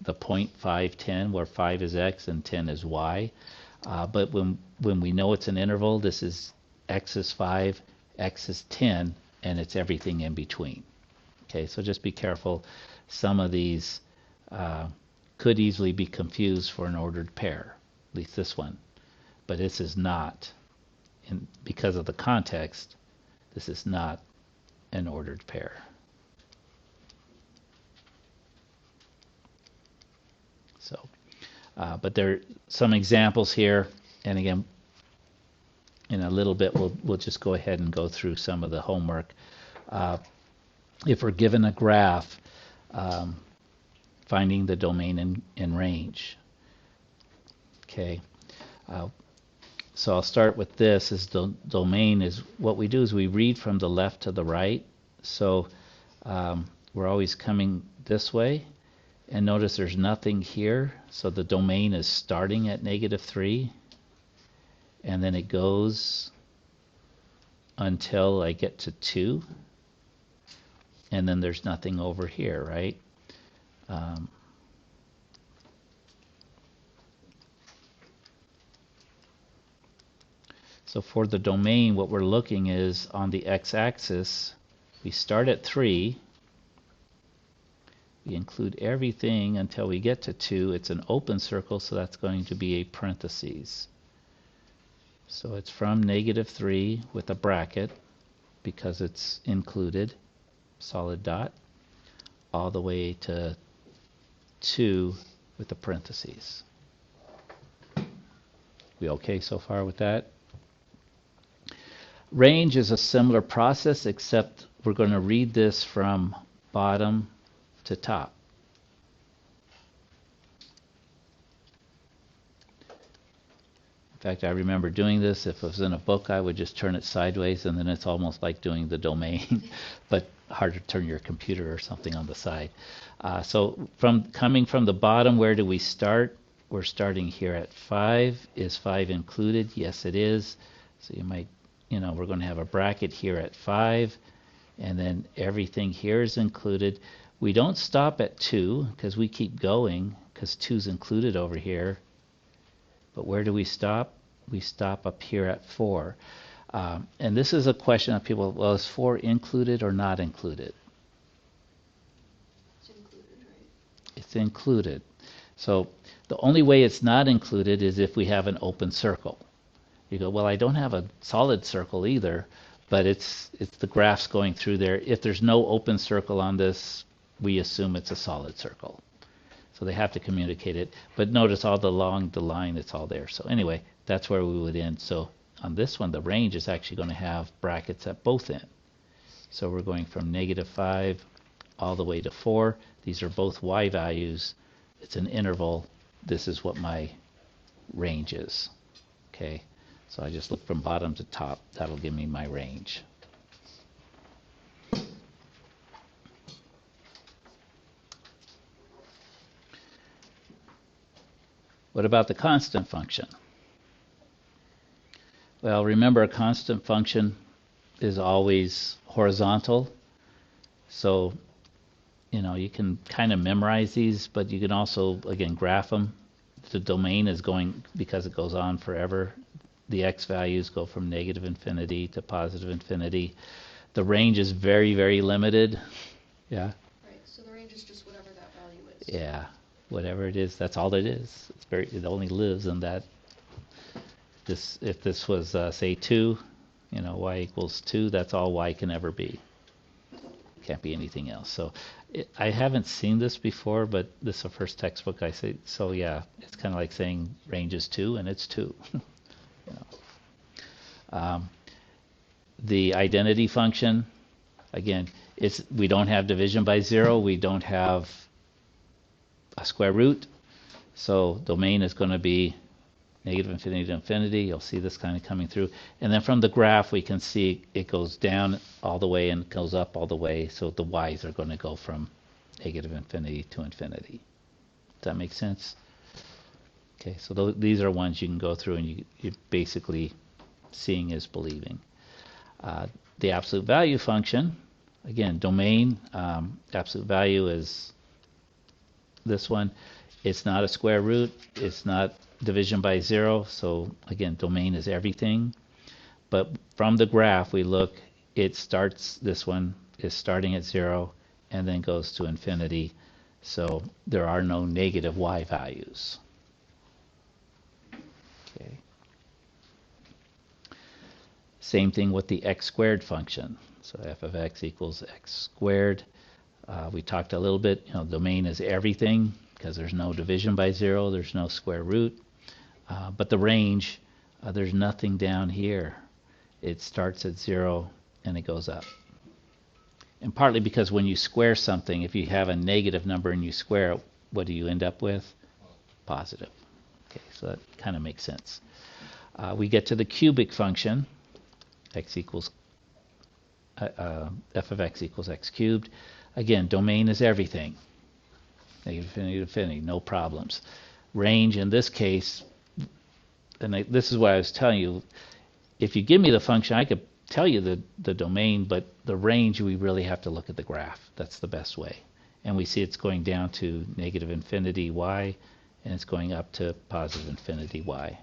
the point 5, 10, where 5 is x and 10 is y. But when we know it's an interval, this is x is 5, x is 10, and it's everything in between. Okay, so just be careful. Some of these could easily be confused for an ordered pair, at least this one. But this is not, because of the context, this is not an ordered pair. So, but there are some examples here, and again, in a little bit, we'll just go ahead and go through some of the homework. If we're given a graph, finding the domain in range. Okay, so I'll start with this. Is the domain is what we do is we read from the left to the right. So we're always coming this way, and notice there's nothing here. So the domain is starting at -3. And then it goes until I get to 2. And then there's nothing over here, right? So for the domain, what we're looking is on the x-axis, we start at 3. We include everything until we get to 2. It's an open circle, so that's going to be a parentheses. So it's from -3 with a bracket, because it's included, solid dot, all the way to 2 with the parentheses. We okay so far with that? Range is a similar process, except we're going to read this from bottom to top. In fact, I remember doing this. If it was in a book, I would just turn it sideways, and then it's almost like doing the domain. But hard to turn your computer or something on the side. So coming from the bottom, where do we start? We're starting here at 5. Is 5 included? Yes, it is. So you might, we're going to have a bracket here at 5, and then everything here is included. We don't stop at 2 because we keep going because 2 is included over here. But where do we stop? We stop up here at 4. And this is a question of people, well, is 4 included or not included? It's included, right? It's included. So the only way it's not included is if we have an open circle. You go, well, I don't have a solid circle either, but it's the graphs going through there. If there's no open circle on this, we assume it's a solid circle. So they have to communicate it. But notice all along the line, it's all there. So anyway, that's where we would end. So on this one, the range is actually going to have brackets at both ends. So we're going from -5 all the way to 4. These are both y values. It's an interval. This is what my range is. Okay, so I just look from bottom to top. That'll give me my range. What about the constant function? Well, remember, a constant function is always horizontal. So, you can kind of memorize these, but you can also, again, graph them. The domain is going, because it goes on forever, the x values go from -infinity to +infinity. The range is very, very limited. Yeah? Right, so the range is just whatever that value is. Yeah, whatever it is, that's all it is. It only lives in that. If this was, say, 2, y equals 2, that's all y can ever be. Can't be anything else. So I haven't seen this before, but this is the first textbook I say. So yeah, it's kind of like saying range is 2, and it's 2. The identity function, again, we don't have division by 0. We don't have a square root. So domain is going to be -infinity to infinity. You'll see this kind of coming through. And then from the graph, we can see it goes down all the way and goes up all the way. So the y's are going to go from -infinity to infinity. Does that make sense? Okay, so these are ones you can go through, and you're basically seeing is believing. The absolute value function, again, domain, absolute value is this one. It's not a square root. It's not division by 0. So again, domain is everything. But from the graph, we look, this one is starting at 0 and then goes to infinity. So there are no negative y values. Okay. Same thing with the x squared function. So f of x equals x squared. We talked a little bit, domain is everything because there's no division by 0, there's no square root. But the range, there's nothing down here. It starts at 0 and it goes up. And partly because when you square something, if you have a negative number and you square it, what do you end up with? Positive. Okay, so that kind of makes sense. We get to the cubic function, f of x equals x cubed. Again, domain is everything. -infinity to infinity, no problems. Range in this case, and this is what I was telling you, if you give me the function, I could tell you the domain, but the range, we really have to look at the graph. That's the best way. And we see it's going down to -infinity y, and it's going up to +infinity y.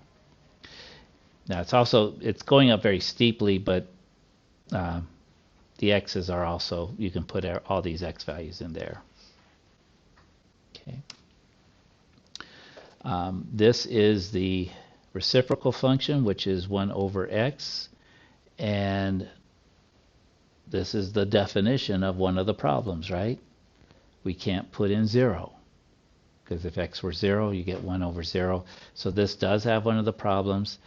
Now it's going up very steeply, but the x's are also, you can put all these x values in there. Okay. This is the reciprocal function, which is 1 over x, and this is the definition of one of the problems, right? We can't put in 0, because if x were 0, you get 1 over 0. So this does have one of the problems.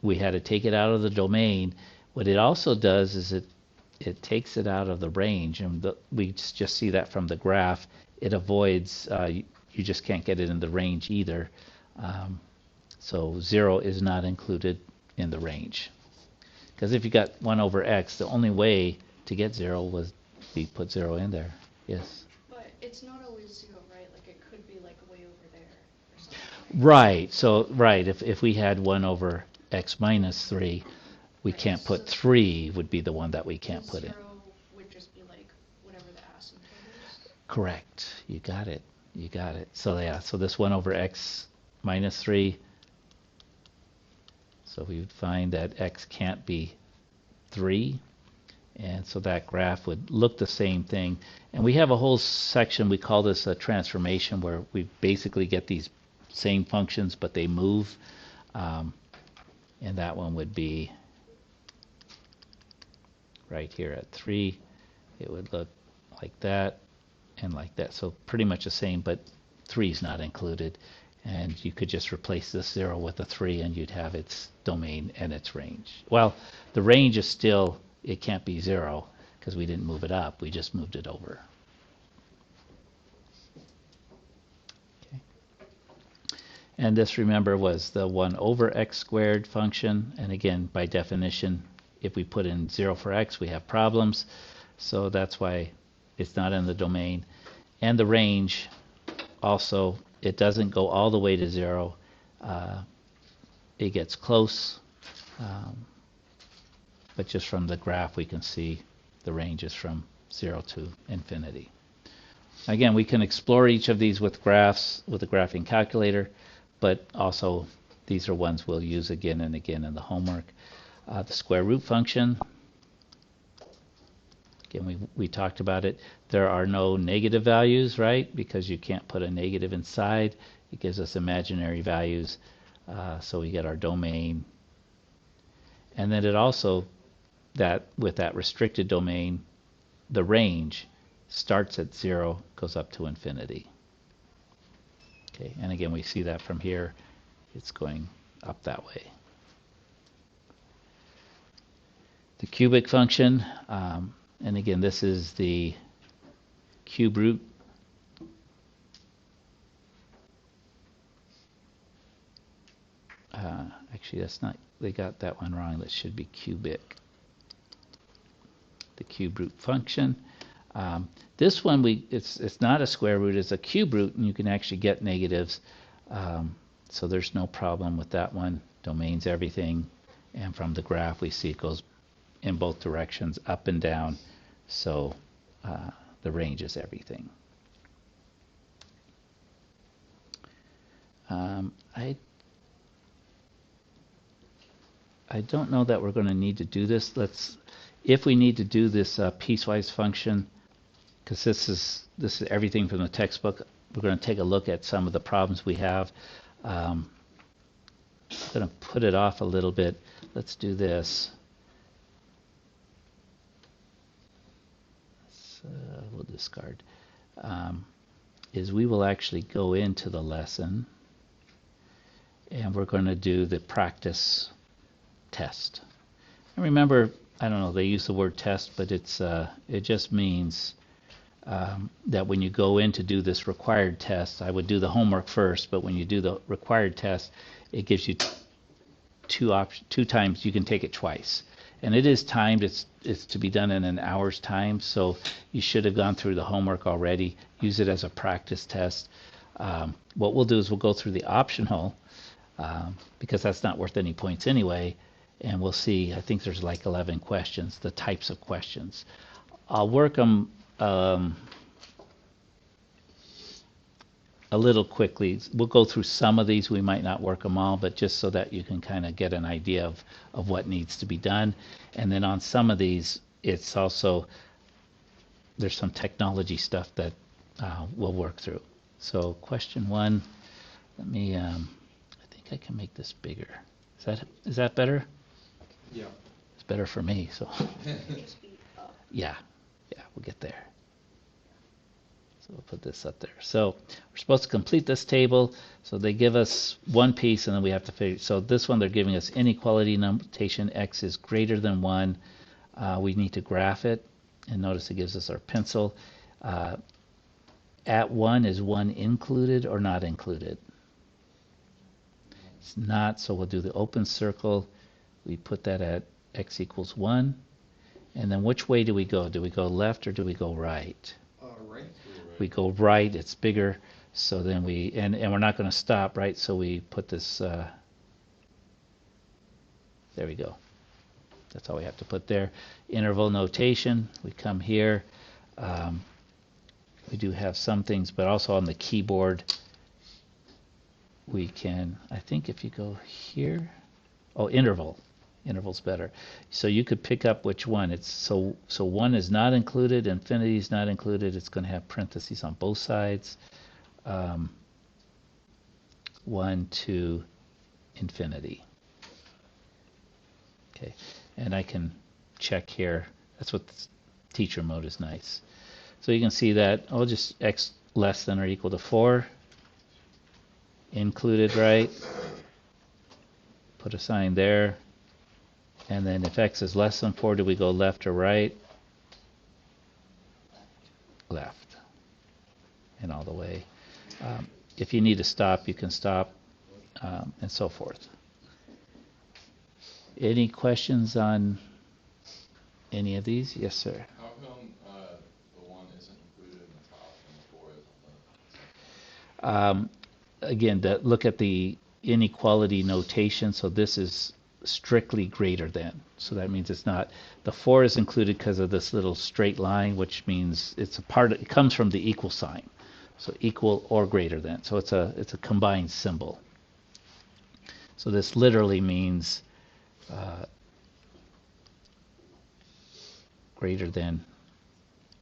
We had to take it out of the domain. What it also does is it takes it out of the range, and we just see that from the graph. It avoids, you just can't get it in the range either. So 0 is not included in the range. Because if you got 1 over x, the only way to get 0 was we put 0 in there. Yes. But it's not always 0, right? Like it could be like way over there or something. Right. So if we had 1 over x minus 3, we Right, can't put so 3 would be the one that we can't the put in. 0 would just be like whatever the asymptote is. Correct. You got it. You got it. So yeah, so this 1 over x minus 3, so we would find that x can't be 3. And so that graph would look the same thing. And we have a whole section, we call this a transformation, where we basically get these same functions, but they move. And that one would be right here at 3. It would look like that and like that. So pretty much the same, but 3 is not included. And you could just replace this 0 with a 3 and you'd have its domain and its range. Well, the range is still, it can't be 0 because we didn't move it up, we just moved it over. Okay. And this, remember, was the 1 over x squared function. And again, by definition, if we put in 0 for x, we have problems. So that's why it's not in the domain. And the range also, it doesn't go all the way to 0. It gets close. But just from the graph, we can see the range is from 0 to infinity. Again, we can explore each of these with graphs, with the graphing calculator, but also these are ones we'll use again and again in the homework. The square root function, again, we talked about it. There are no negative values, right? Because you can't put a negative inside. It gives us imaginary values. So we get our domain. And then it also, that with that restricted domain, the range starts at 0, goes up to infinity. Okay, and again, we see that from here. It's going up that way. The cubic function, and again, this is the cube root. Actually, that's not, they got that one wrong. That should be cubic. The cube root function. This one, it's not a square root, it's a cube root, and you can actually get negatives. So there's no problem with that one. Domains everything. And from the graph, we see it goes in both directions, up and down. So the range is everything. I don't know that we're going to need to do this. If we need to do this piecewise function, because this is everything from the textbook, we're going to take a look at some of the problems we have. I'm going to put it off a little bit. Let's do this. We'll discard. Is we will actually go into the lesson, and we're going to do the practice test. And remember, I don't know, they use the word test, but it just means that when you go in to do this required test, I would do the homework first, but when you do the required test, it gives you two times, you can take it twice. And it is timed, it's to be done in an hour's time, so you should have gone through the homework already. Use it as a practice test. What we'll do is we'll go through the optional, because that's not worth any points anyway, and we'll see, I think there's like 11 questions, the types of questions. I'll work them a little quickly. We'll go through some of these, we might not work them all, but just so that you can kind of get an idea of what needs to be done. And then on some of these, it's also, there's some technology stuff that we'll work through. So question 1, let me, I think I can make this bigger. Is that better? Yeah. It's better for me, so. Just be up. Yeah, we'll get there. So we'll put this up there. So we're supposed to complete this table. So they give us one piece, and then we have to figure. So this one, they're giving us inequality notation. X is greater than 1. We need to graph it. And notice it gives us our pencil. At 1, is 1 included or not included? It's not, so we'll do the open circle. We put that at x equals 1. And then which way do we go? Do we go left or do we go right? Right. We go right, it's bigger, so then and we're not going to stop, right? So we put this, there we go. That's all we have to put there. Interval notation, we come here. We do have some things, but also on the keyboard, we can, I think if you go here, oh, interval. Interval's better. So you could pick up which one. It's so 1 is not included, infinity is not included. It's going to have parentheses on both sides. 1 to infinity. Okay, and I can check here. That's what teacher mode is nice. So you can see that, oh, just x less than or equal to 4. Included, right? Put a sign there. And then if x is less than 4, do we go left or right? Left. And all the way. If you need to stop, you can stop, and so forth. Any questions on any of these? Yes, sir. How come the 1 isn't included in the top and the 4 is on the... Again, look at the inequality notation. So this is strictly greater than. So that means it's not. The 4 is included because of this little straight line, which means it's a part. It comes from the equal sign. So equal or greater than. So it's a combined symbol. So this literally means greater than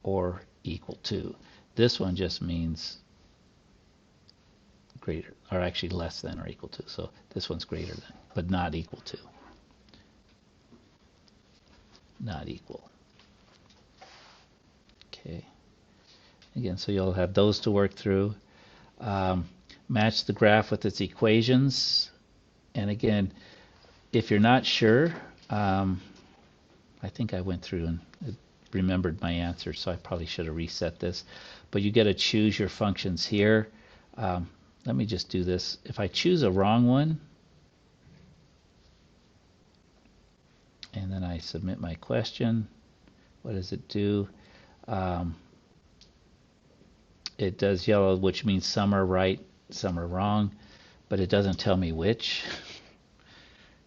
or equal to. This one just means greater, or actually less than or equal to. So this one's greater than, but not equal to. Not equal. Okay. Again, so you'll have those to work through. Match the graph with its equations. And again, if you're not sure, I think I went through and remembered my answer, so I probably should have reset this. But you get to choose your functions here. Let me just do this. If I choose a wrong one, and then I submit my question, what does it do? It does yellow, which means some are right, some are wrong, but it doesn't tell me which.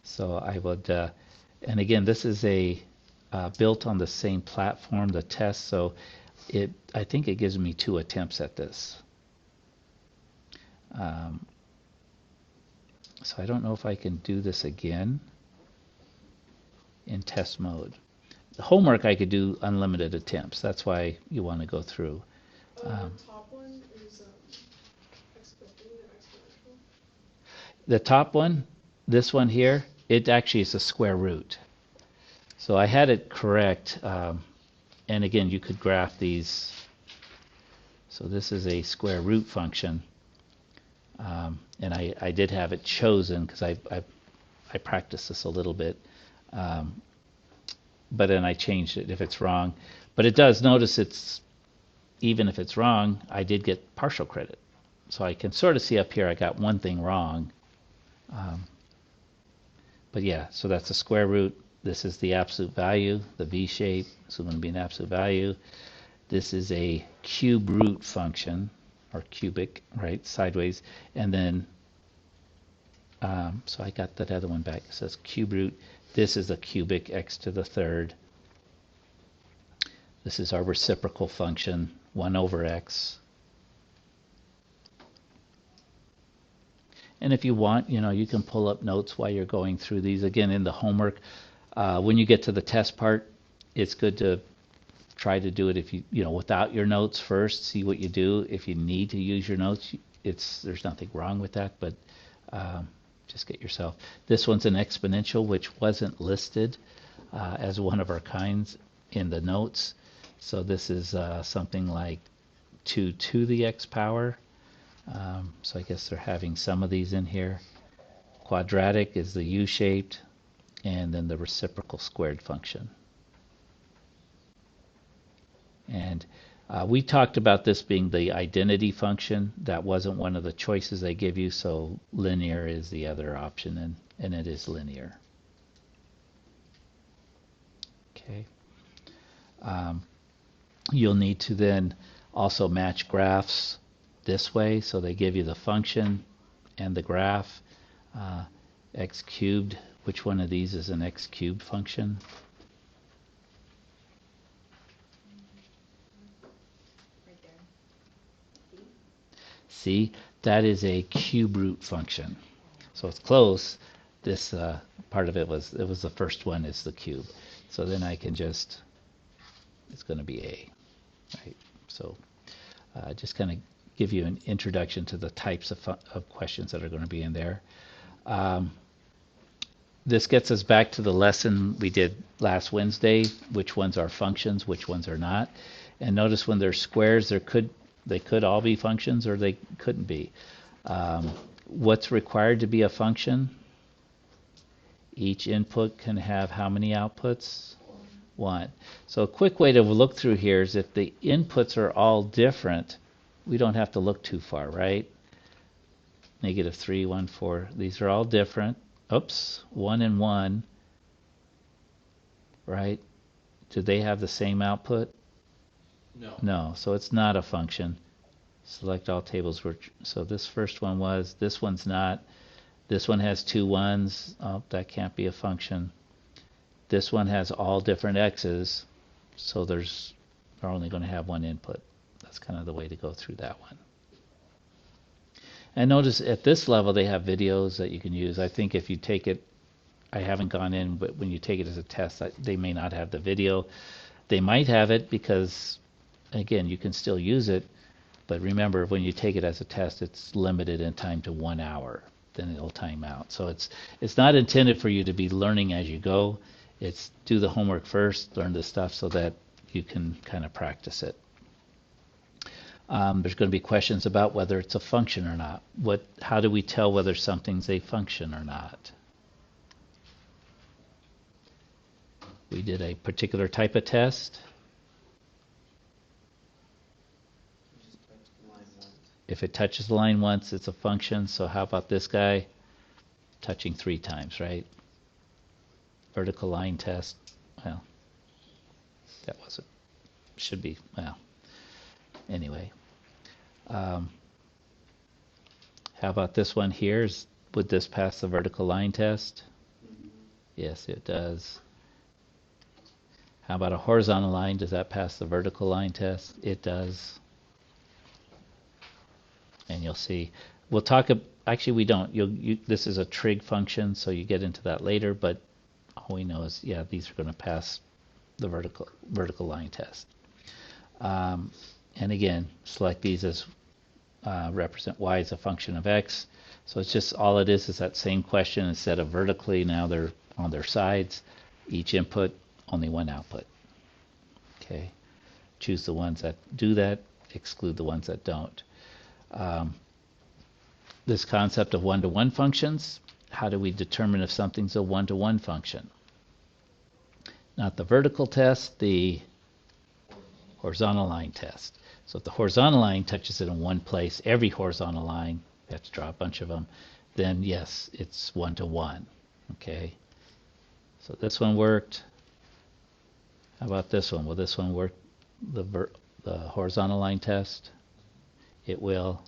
So I would, and again, this is built on the same platform, the test, so I think it gives me 2 attempts at this. So I don't know if I can do this again in test mode. The homework I could do unlimited attempts. That's why you want to go through. The top one is exponential. The top one, this one here, it actually is a square root. So I had it correct. And again, you could graph these. So this is a square root function. And I did have it chosen because I practiced this a little bit. But then I changed it if it's wrong. But it does notice even if it's wrong, I did get partial credit. So I can sort of see up here I got one thing wrong. But yeah, so that's a square root. This is the absolute value, the V shape. So it's going to be an absolute value. This is a cube root function, or cubic, right, sideways. And then, so I got that other one back. It says cube root. This is a cubic x to the third. This is our reciprocal function, 1 over x. And if you want, you can pull up notes while you're going through these. Again, in the homework, when you get to the test part, it's good to try to do it if without your notes first. See what you do. If you need to use your notes, there's nothing wrong with that, but just get yourself. This one's an exponential, which wasn't listed as one of our kinds in the notes. So this is something like 2 to the x power. So I guess they're having some of these in here. Quadratic is the U-shaped, and then the reciprocal squared function. And we talked about this being the identity function. That wasn't one of the choices they give you, so linear is the other option, and it is linear. Okay. You'll need to then also match graphs this way, so they give you the function and the graph. X cubed, which one of these is an x cubed function? Right there. See, that is a cube root function. So it's close. This part of it was the first one is the cube. So then I can just, it's going to be a, right? So just kind of give you an introduction to the types of questions that are going to be in there. This gets us back to the lesson we did last Wednesday, which ones are functions, which ones are not. And notice when they're squares, they could all be functions or they couldn't be. What's required to be a function? Each input can have how many outputs? One. So a quick way to look through here is if the inputs are all different, we don't have to look too far, right? -3, 1, 4. These are all different. Oops, 1 and 1, right? Do they have the same output? No. No, so it's not a function. Select all tables where, so this first one was, this one's not. This one has 2 1s. Oh, that can't be a function. This one has all different x's, so they're only going to have one input. That's kind of the way to go through that one. And notice at this level they have videos that you can use. I think if you take it, I haven't gone in, but when you take it as a test, they may not have the video. They might have it because, again, you can still use it, but remember when you take it as a test, it's limited in time to 1 hour. Then it'll time out. So it's not intended for you to be learning as you go. It's do the homework first, learn the stuff so that you can kind of practice it. There's going to be questions about whether it's a function or not. How do we tell whether something's a function or not? We did a particular type of test. If it touches the line once, it's a function. So how about this guy? Touching 3 times, right? Vertical line test. Well, that wasn't. Should be. Well, anyway. How about this one here? Would this pass the vertical line test? Yes, it does. How about a horizontal line? Does that pass the vertical line test? It does. And you'll see. We'll talk. Actually, we don't. This is a trig function, so you get into that later. But all we know is, yeah, these are going to pass the vertical line test. And again, select these as represent y as a function of x. So it's just all it is that same question. Instead of vertically, now they're on their sides. Each input, only one output. Okay. Choose the ones that do that. Exclude the ones that don't. This concept of one-to-one functions. How do we determine if something's a one-to-one function? Not the vertical test, the horizontal line test. So if the horizontal line touches it in one place, every horizontal line, you have to draw a bunch of them, then yes, it's one-to-one. Okay. So this one worked. How about this one? Will this one work? The horizontal line test? It will.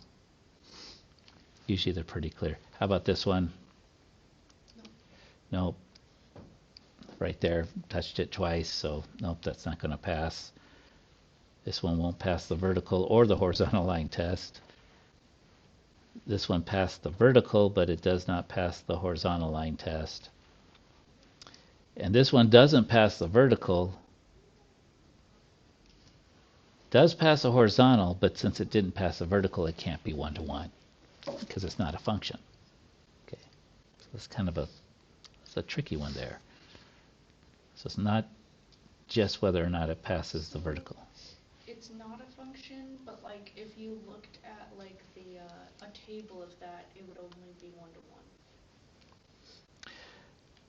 Usually they're pretty clear. How about this one? Nope. Right there, touched it twice, so nope, that's not going to pass. This one won't pass the vertical or the horizontal line test. This one passed the vertical, but it does not pass the horizontal line test. And this one doesn't pass the vertical. Does pass the horizontal, but since it didn't pass the vertical, it can't be one-to-one because it's not a function. Okay, so it's kind of it's a tricky one there. So it's not just whether or not it passes the vertical. It's not a function, but like if you looked at like a table of that, it would only be one-to-one.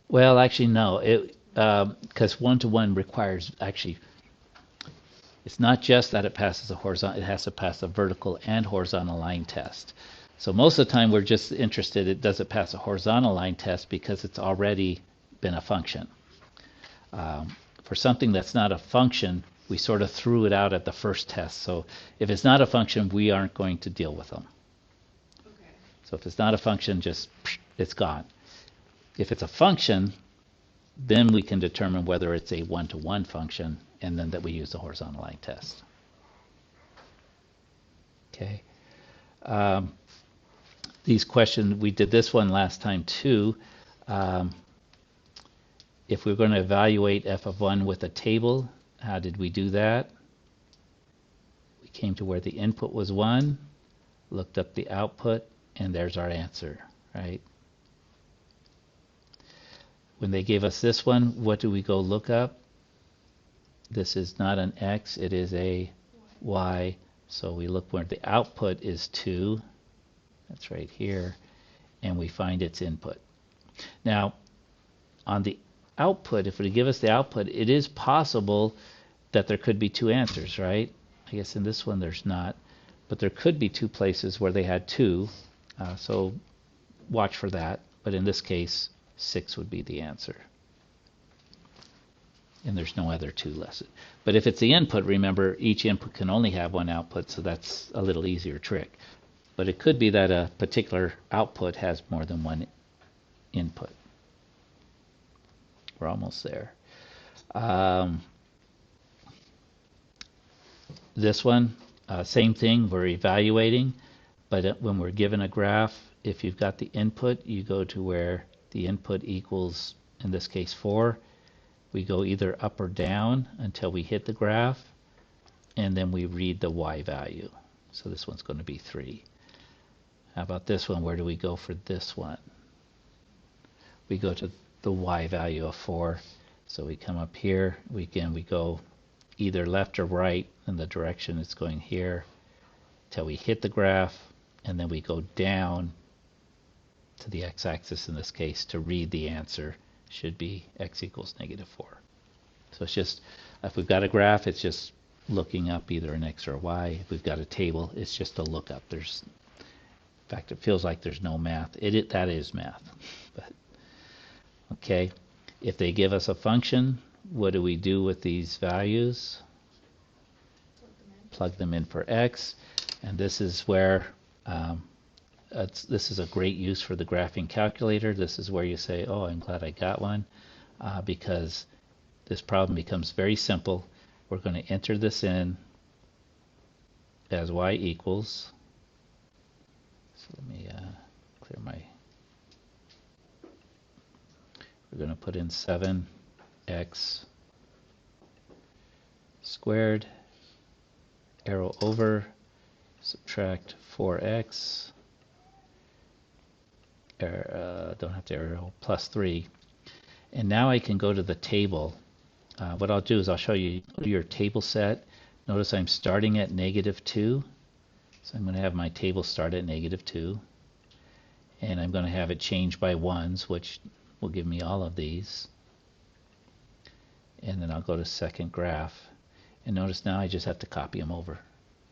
Well, actually, no. Because one-to-one requires actually. It's not just that it passes a horizontal, it has to pass a vertical and horizontal line test. So most of the time we're just interested, does it pass a horizontal line test because it's already been a function. For something that's not a function, We sort of threw it out at the first test. So if it's not a function, we aren't going to deal with them. Okay. So if it's not a function, just it's gone. If it's a function, then we can determine whether it's a one-to-one function, and then that we use the horizontal line test. Okay. These questions, we did this one last time too. If we're going to evaluate f of 1 with a table, how did we do that? We came to where the input was 1, looked up the output, and there's our answer, right? When they gave us this one, what do we go look up? This is not an x, it is a y. So we look where the output is 2. That's right here. And we find its input. Now, on the output, if we give us the output, it is possible that there could be two answers, right? I guess in this one there's not. But there could be two places where they had 2. So watch for that. But in this case, 6 would be the answer. And there's no other 2 listed. But if it's the input, remember, each input can only have one output, so that's a little easier trick. But it could be that a particular output has more than one input. We're almost there. This one, same thing, we're evaluating, but when we're given a graph, if you've got the input, you go to where the input equals, in this case, 4. We go either up or down until we hit the graph, and then we read the y value. So this one's going to be 3. How about this one? Where do we go for this one? We go to the y value of 4. So we come up here. We go either left or right in the direction it's going here till we hit the graph, and then we go down to the x-axis in this case to read the answer. Should be x equals -4. So it's just, if we've got a graph, it's just looking up either an x or a y. If we've got a table, it's just a lookup. There's, in fact, it feels like there's no math. That is math. But okay, if they give us a function, what do we do with these values? Plug them in for x, and this is where this is a great use for the graphing calculator. This is where you say, oh, I'm glad I got one, because this problem becomes very simple. We're going to enter this in as y equals. So let me clear my. We're going to put in 7x squared, arrow over, subtract 4x. Don't have to arrow, plus 3. And now I can go to the table. What I'll do is I'll show you your table set. Notice I'm starting at -2. So I'm going to have my table start at -2. And I'm going to have it change by 1s, which will give me all of these. And then I'll go to second graph. And notice now I just have to copy them over.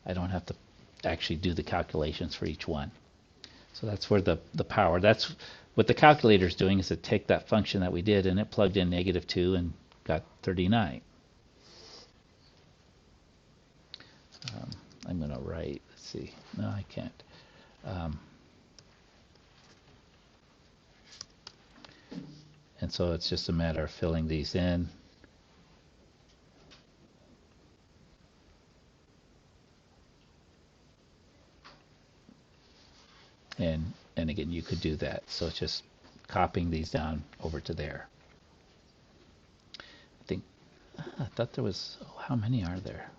I don't have to actually do the calculations for each one. So that's where the power, that's what the calculator is doing, is it take that function that we did and it plugged in -2 and got 39. I'm going to write, let's see, no I can't. And so it's just a matter of filling these in. And again, you could do that. So it's just copying these down over to there. I thought there was, how many are there?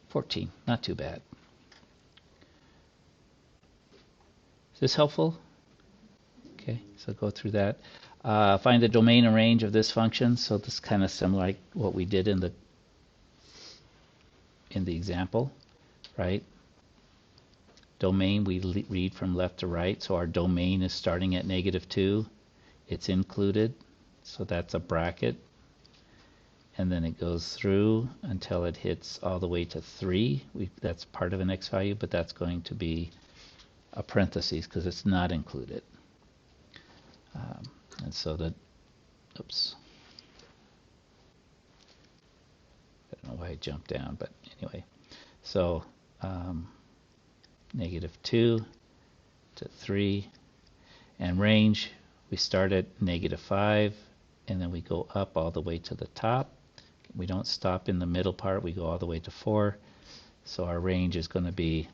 14, not too bad. Is this helpful? Okay, so go through that. Find the domain and range of this function. So this is kind of similar like what we did in the example, right? Domain, we read from left to right, so our domain is starting at -2. It's included, so that's a bracket. And then it goes through until it hits all the way to 3. That's part of an x value, but that's going to be a parentheses because it's not included. And so that, oops. know why I jumped down, but anyway. So -2 to 3. And range, we start at -5, and then we go up all the way to the top. We don't stop in the middle part, we go all the way to 4. So our range is going to be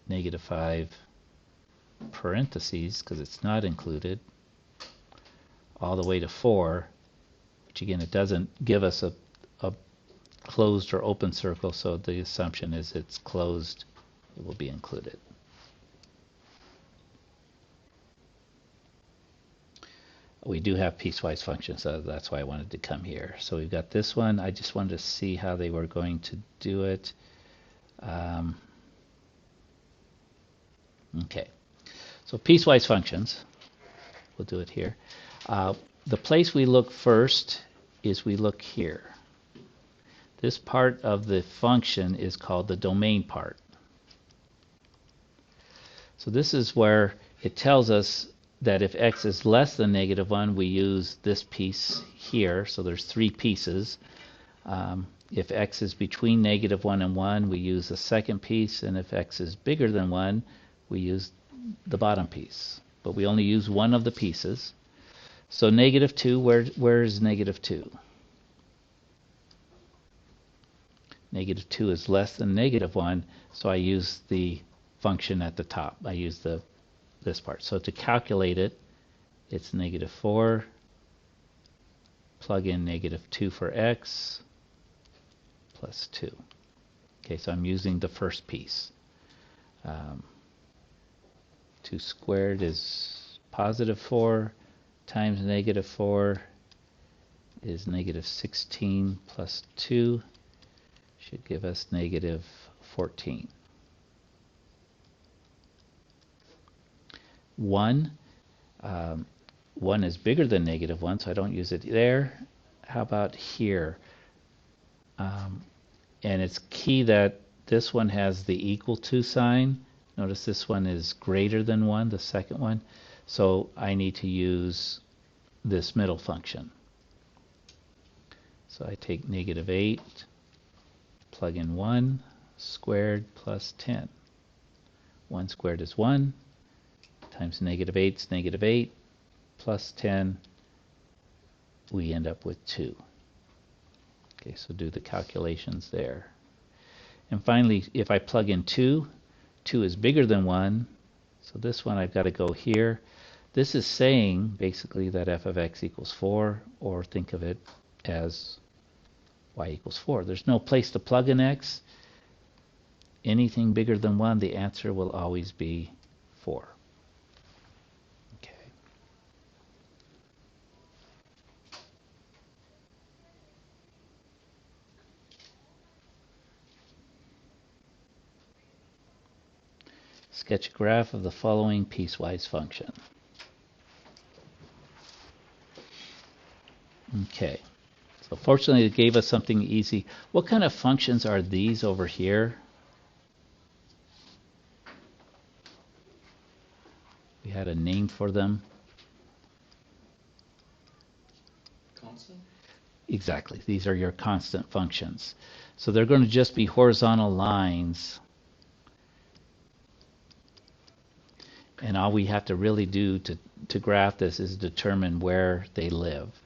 -5 parentheses, because it's not included, all the way to 4, which again, it doesn't give us a closed or open circle, so the assumption is it's closed, it will be included. We do have piecewise functions, so that's why I wanted to come here. So we've got this one. I just wanted to see how they were going to do it. Okay, so piecewise functions, we'll do it here. The place we look first is we look here. This part of the function is called the domain part. So this is where it tells us that if x is less than -1, we use this piece here. So there's 3 pieces. If x is between -1 and 1, we use the second piece, and if x is bigger than 1, we use the bottom piece. But we only use one of the pieces. So -2, where is -2? -2 is less than -1, so I use the function at the top. I use this part. So to calculate it, it's -4, plug in -2 for x, plus 2. Okay, so I'm using the first piece. 2 squared is +4 times -4 is -16 plus 2 should give us -14. 1 is bigger than -1, so I don't use it there. How about here? And it's key that this one has the equal to sign. Notice this one is greater than 1, the second one. So I need to use this middle function. So I take -8, plug in 1 squared plus 10. 1 squared is 1, times -8 is -8, plus 10, we end up with 2. Okay, so do the calculations there. And finally, if I plug in 2, 2 is bigger than 1, so this one I've got to go here. This is saying basically that f of x equals 4, or think of it as y equals 4. There's no place to plug in x. Anything bigger than 1, the answer will always be 4. Okay. Sketch a graph of the following piecewise function. Okay. So fortunately it gave us something easy. What kind of functions are these over here? We had a name for them. Constant? Exactly. These are your constant functions. So they're going to just be horizontal lines. And all we have to really do to graph this is determine where they live.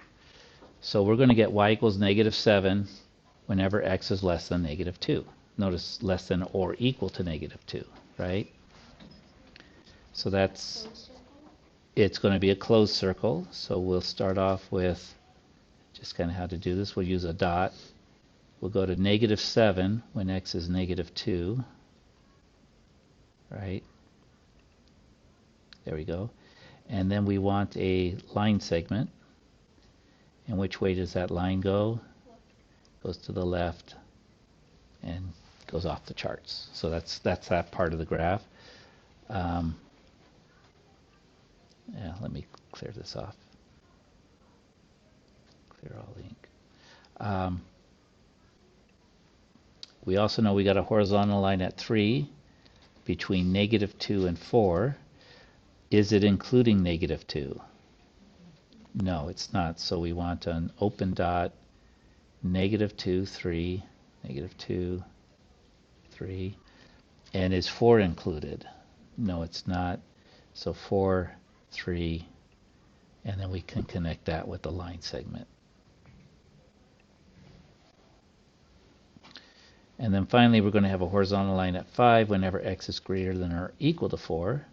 So we're going to get y equals -7 whenever x is less than -2. Notice less than or equal to -2, right? So that's, it's going to be a closed circle. So we'll start off with just kind of how to do this. We'll use a dot. We'll go to -7 when x is -2, right? There we go. And then we want a line segment. And which way does that line go? Goes to the left and goes off the charts. So that's that part of the graph. Yeah, let me clear this off. Clear all the ink. We also know we got a horizontal line at 3 between -2 and 4. Is it including -2? No, it's not. So we want an open dot, -2, 3, -2, 3. And is 4 included? No, it's not. So 4, 3, and then we can connect that with the line segment. And then finally, we're going to have a horizontal line at 5 whenever x is greater than or equal to 4.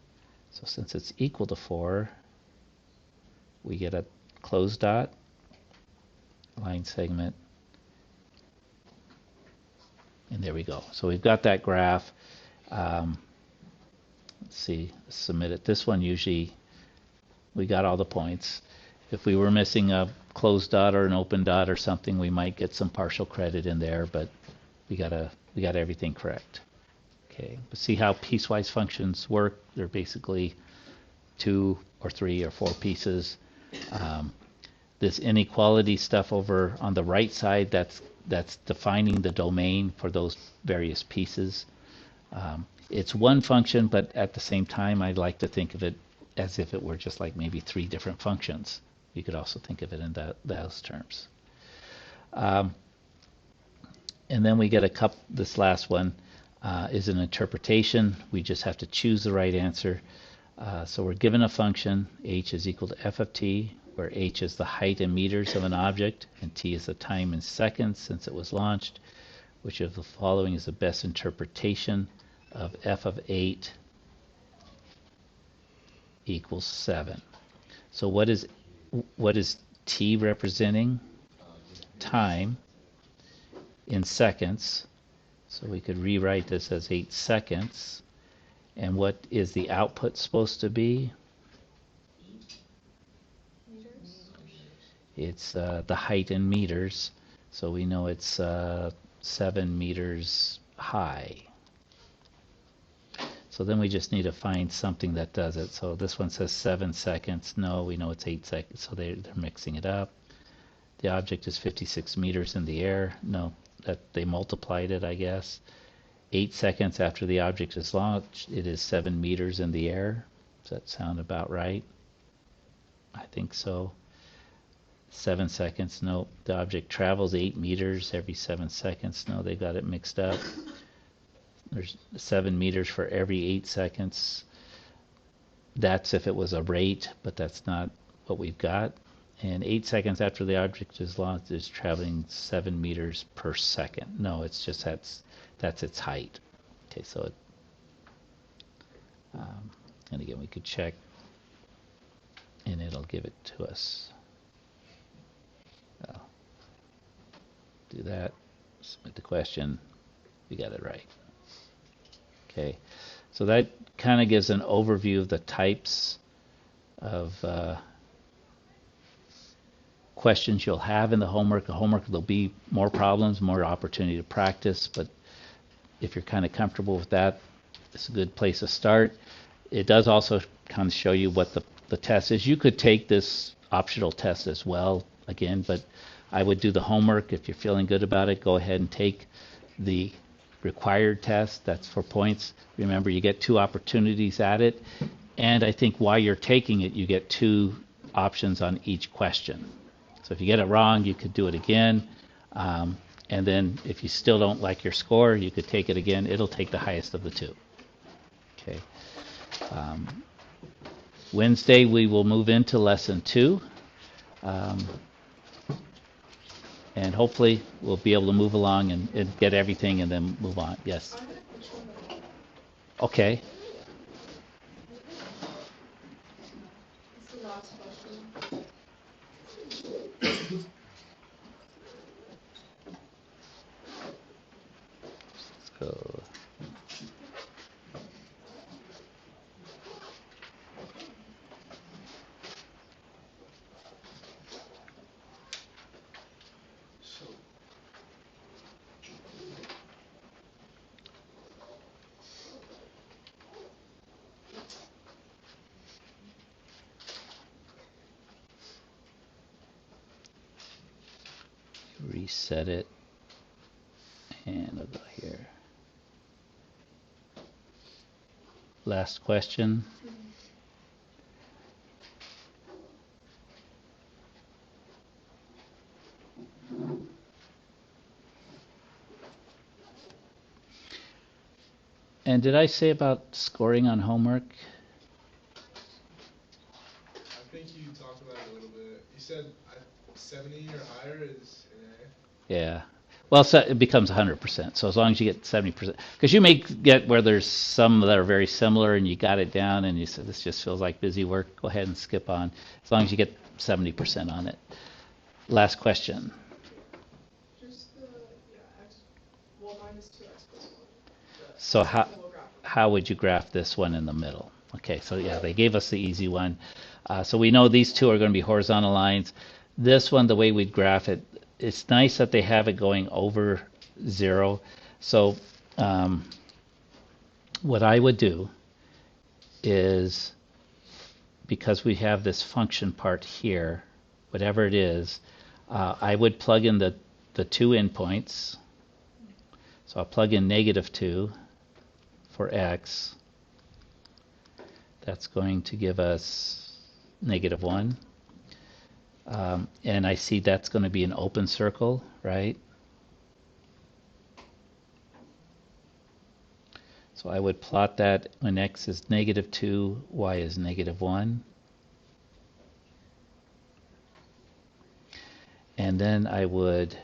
So since it's equal to 4, we get a closed dot, line segment, and there we go. So we've got that graph. Let's see, submit it. This one usually, we got all the points. If we were missing a closed dot or an open dot or something, we might get some partial credit in there, but we got everything correct. Okay, but see how piecewise functions work? They're basically 2 or 3 or 4 pieces. This inequality stuff over on the right side, that's defining the domain for those various pieces. It's one function, but at the same time, I'd like to think of it as if it were just like maybe 3 different functions. You could also think of it in those terms. And then we get this last one is an interpretation. We just have to choose the right answer. So we're given a function, h is equal to f of t, where h is the height in meters of an object, and t is the time in seconds since it was launched. Which of the following is the best interpretation of f of 8 equals 7? So what is t representing? Time in seconds. So we could rewrite this as 8 seconds. And what is the output supposed to be? Meters? It's the height in meters. So we know it's 7 meters high. So then we just need to find something that does it. So this one says 7 seconds. No, we know it's 8 seconds. So they're mixing it up. The object is 56 meters in the air. No, that they multiplied it, I guess. 8 seconds after the object is launched, it is 7 meters in the air. Does that sound about right? I think so. 7 seconds, no. The object travels 8 meters every 7 seconds. No, they got it mixed up. There's 7 meters for every 8 seconds. That's if it was a rate, but that's not what we've got. And 8 seconds after the object is launched, it's traveling 7 meters per second. No, it's just that's its height. Okay, so it, and again, we could check, and it'll give it to us. I'll do that, submit the question, we got it right. Okay, so that kind of gives an overview of the types of questions you'll have in the homework. The homework, there'll be more problems, more opportunity to practice, but if you're kind of comfortable with that, it's a good place to start. It does also kind of show you what the test is. You could take this optional test as well, again, but I would do the homework. If you're feeling good about it, go ahead and take the required test. That's for points. Remember, you get 2 opportunities at it, and I think while you're taking it, you get 2 options on each question. So if you get it wrong, you could do it again. And then if you still don't like your score, you could take it again. It'll take the highest of the 2. Okay. Wednesday, we will move into lesson 2. And hopefully we'll be able to move along and get everything and then move on. Yes. I'm gonna put you on the phone. Okay. It's the last question. Let's go. So, Reset it. And I'll go here. Last question. And did I say about scoring on homework? I think you talked about it a little bit. You said 70 or higher is an A. Yeah. Well, so it becomes 100%. So as long as you get 70%, because you may get where there's some that are very similar and you got it down and you said this just feels like busy work, go ahead and skip on. As long as you get 70% on it. Last question. Just the, x, well, minus 2x plus 1. So We'll graph it. how would you graph this one in the middle? Okay, so yeah, they gave us the easy one. So we know these two are going to be horizontal lines. This one, the way we'd graph it, it's nice that they have it going over 0. So what I would do is, because we have this function part here, whatever it is, I would plug in the 2 endpoints. So I'll plug in -2 for x. That's going to give us -1. And I see that's going to be an open circle, right? So I would plot that when x is -2, y is -1. And then I would,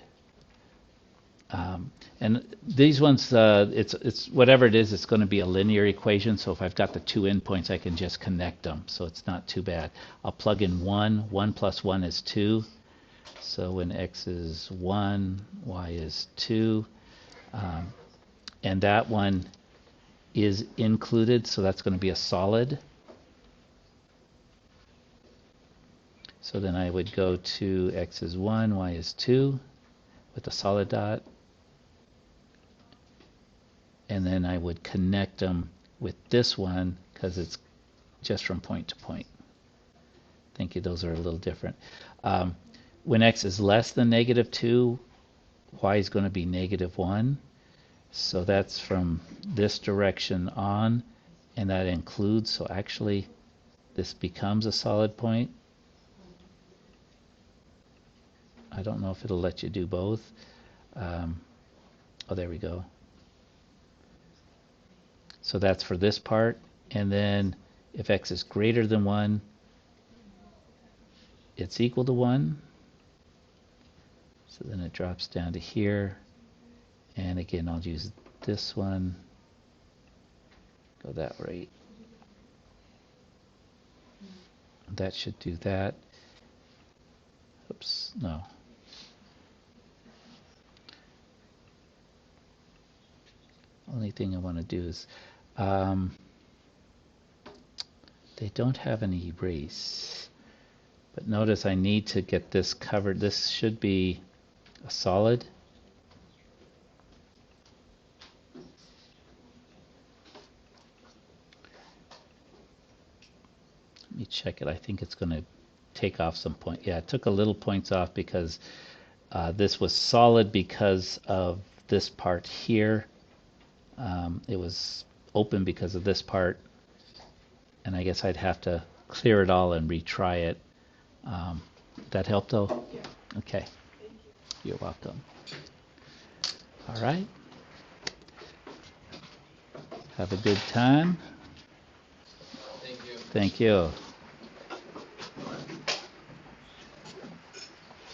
and these ones, it's whatever it is, it's going to be a linear equation. So if I've got the 2 endpoints, I can just connect them. So it's not too bad. I'll plug in 1. 1 plus 1 is 2. So when x is 1, y is 2. And that one is included, so that's going to be a solid. So then I would go to x is 1, y is 2 with a solid dot. And then I would connect them with this one because it's just from point to point. Thank you, those are a little different. When x is less than -2, y is going to be -1. So that's from this direction on, and that includes, so actually this becomes a solid point. I don't know if it'll let you do both. Oh, there we go. So that's for this part. And then if x is greater than 1, it's equal to 1. So then it drops down to here. And again, I'll use this one. Go that way. That should do that. Oops, no. Only thing I want to do is, they don't have an erase. But notice I need to get this covered. This should be a solid. Let me check it. I think it's going to take off some point. Yeah, it took a little points off because this was solid because of this part here. It was open because of this part. And I guess I'd have to clear it all and retry it. That helped though? Yeah. Okay. Thank you. You're welcome. All right. Have a good time. Thank you. Thank you.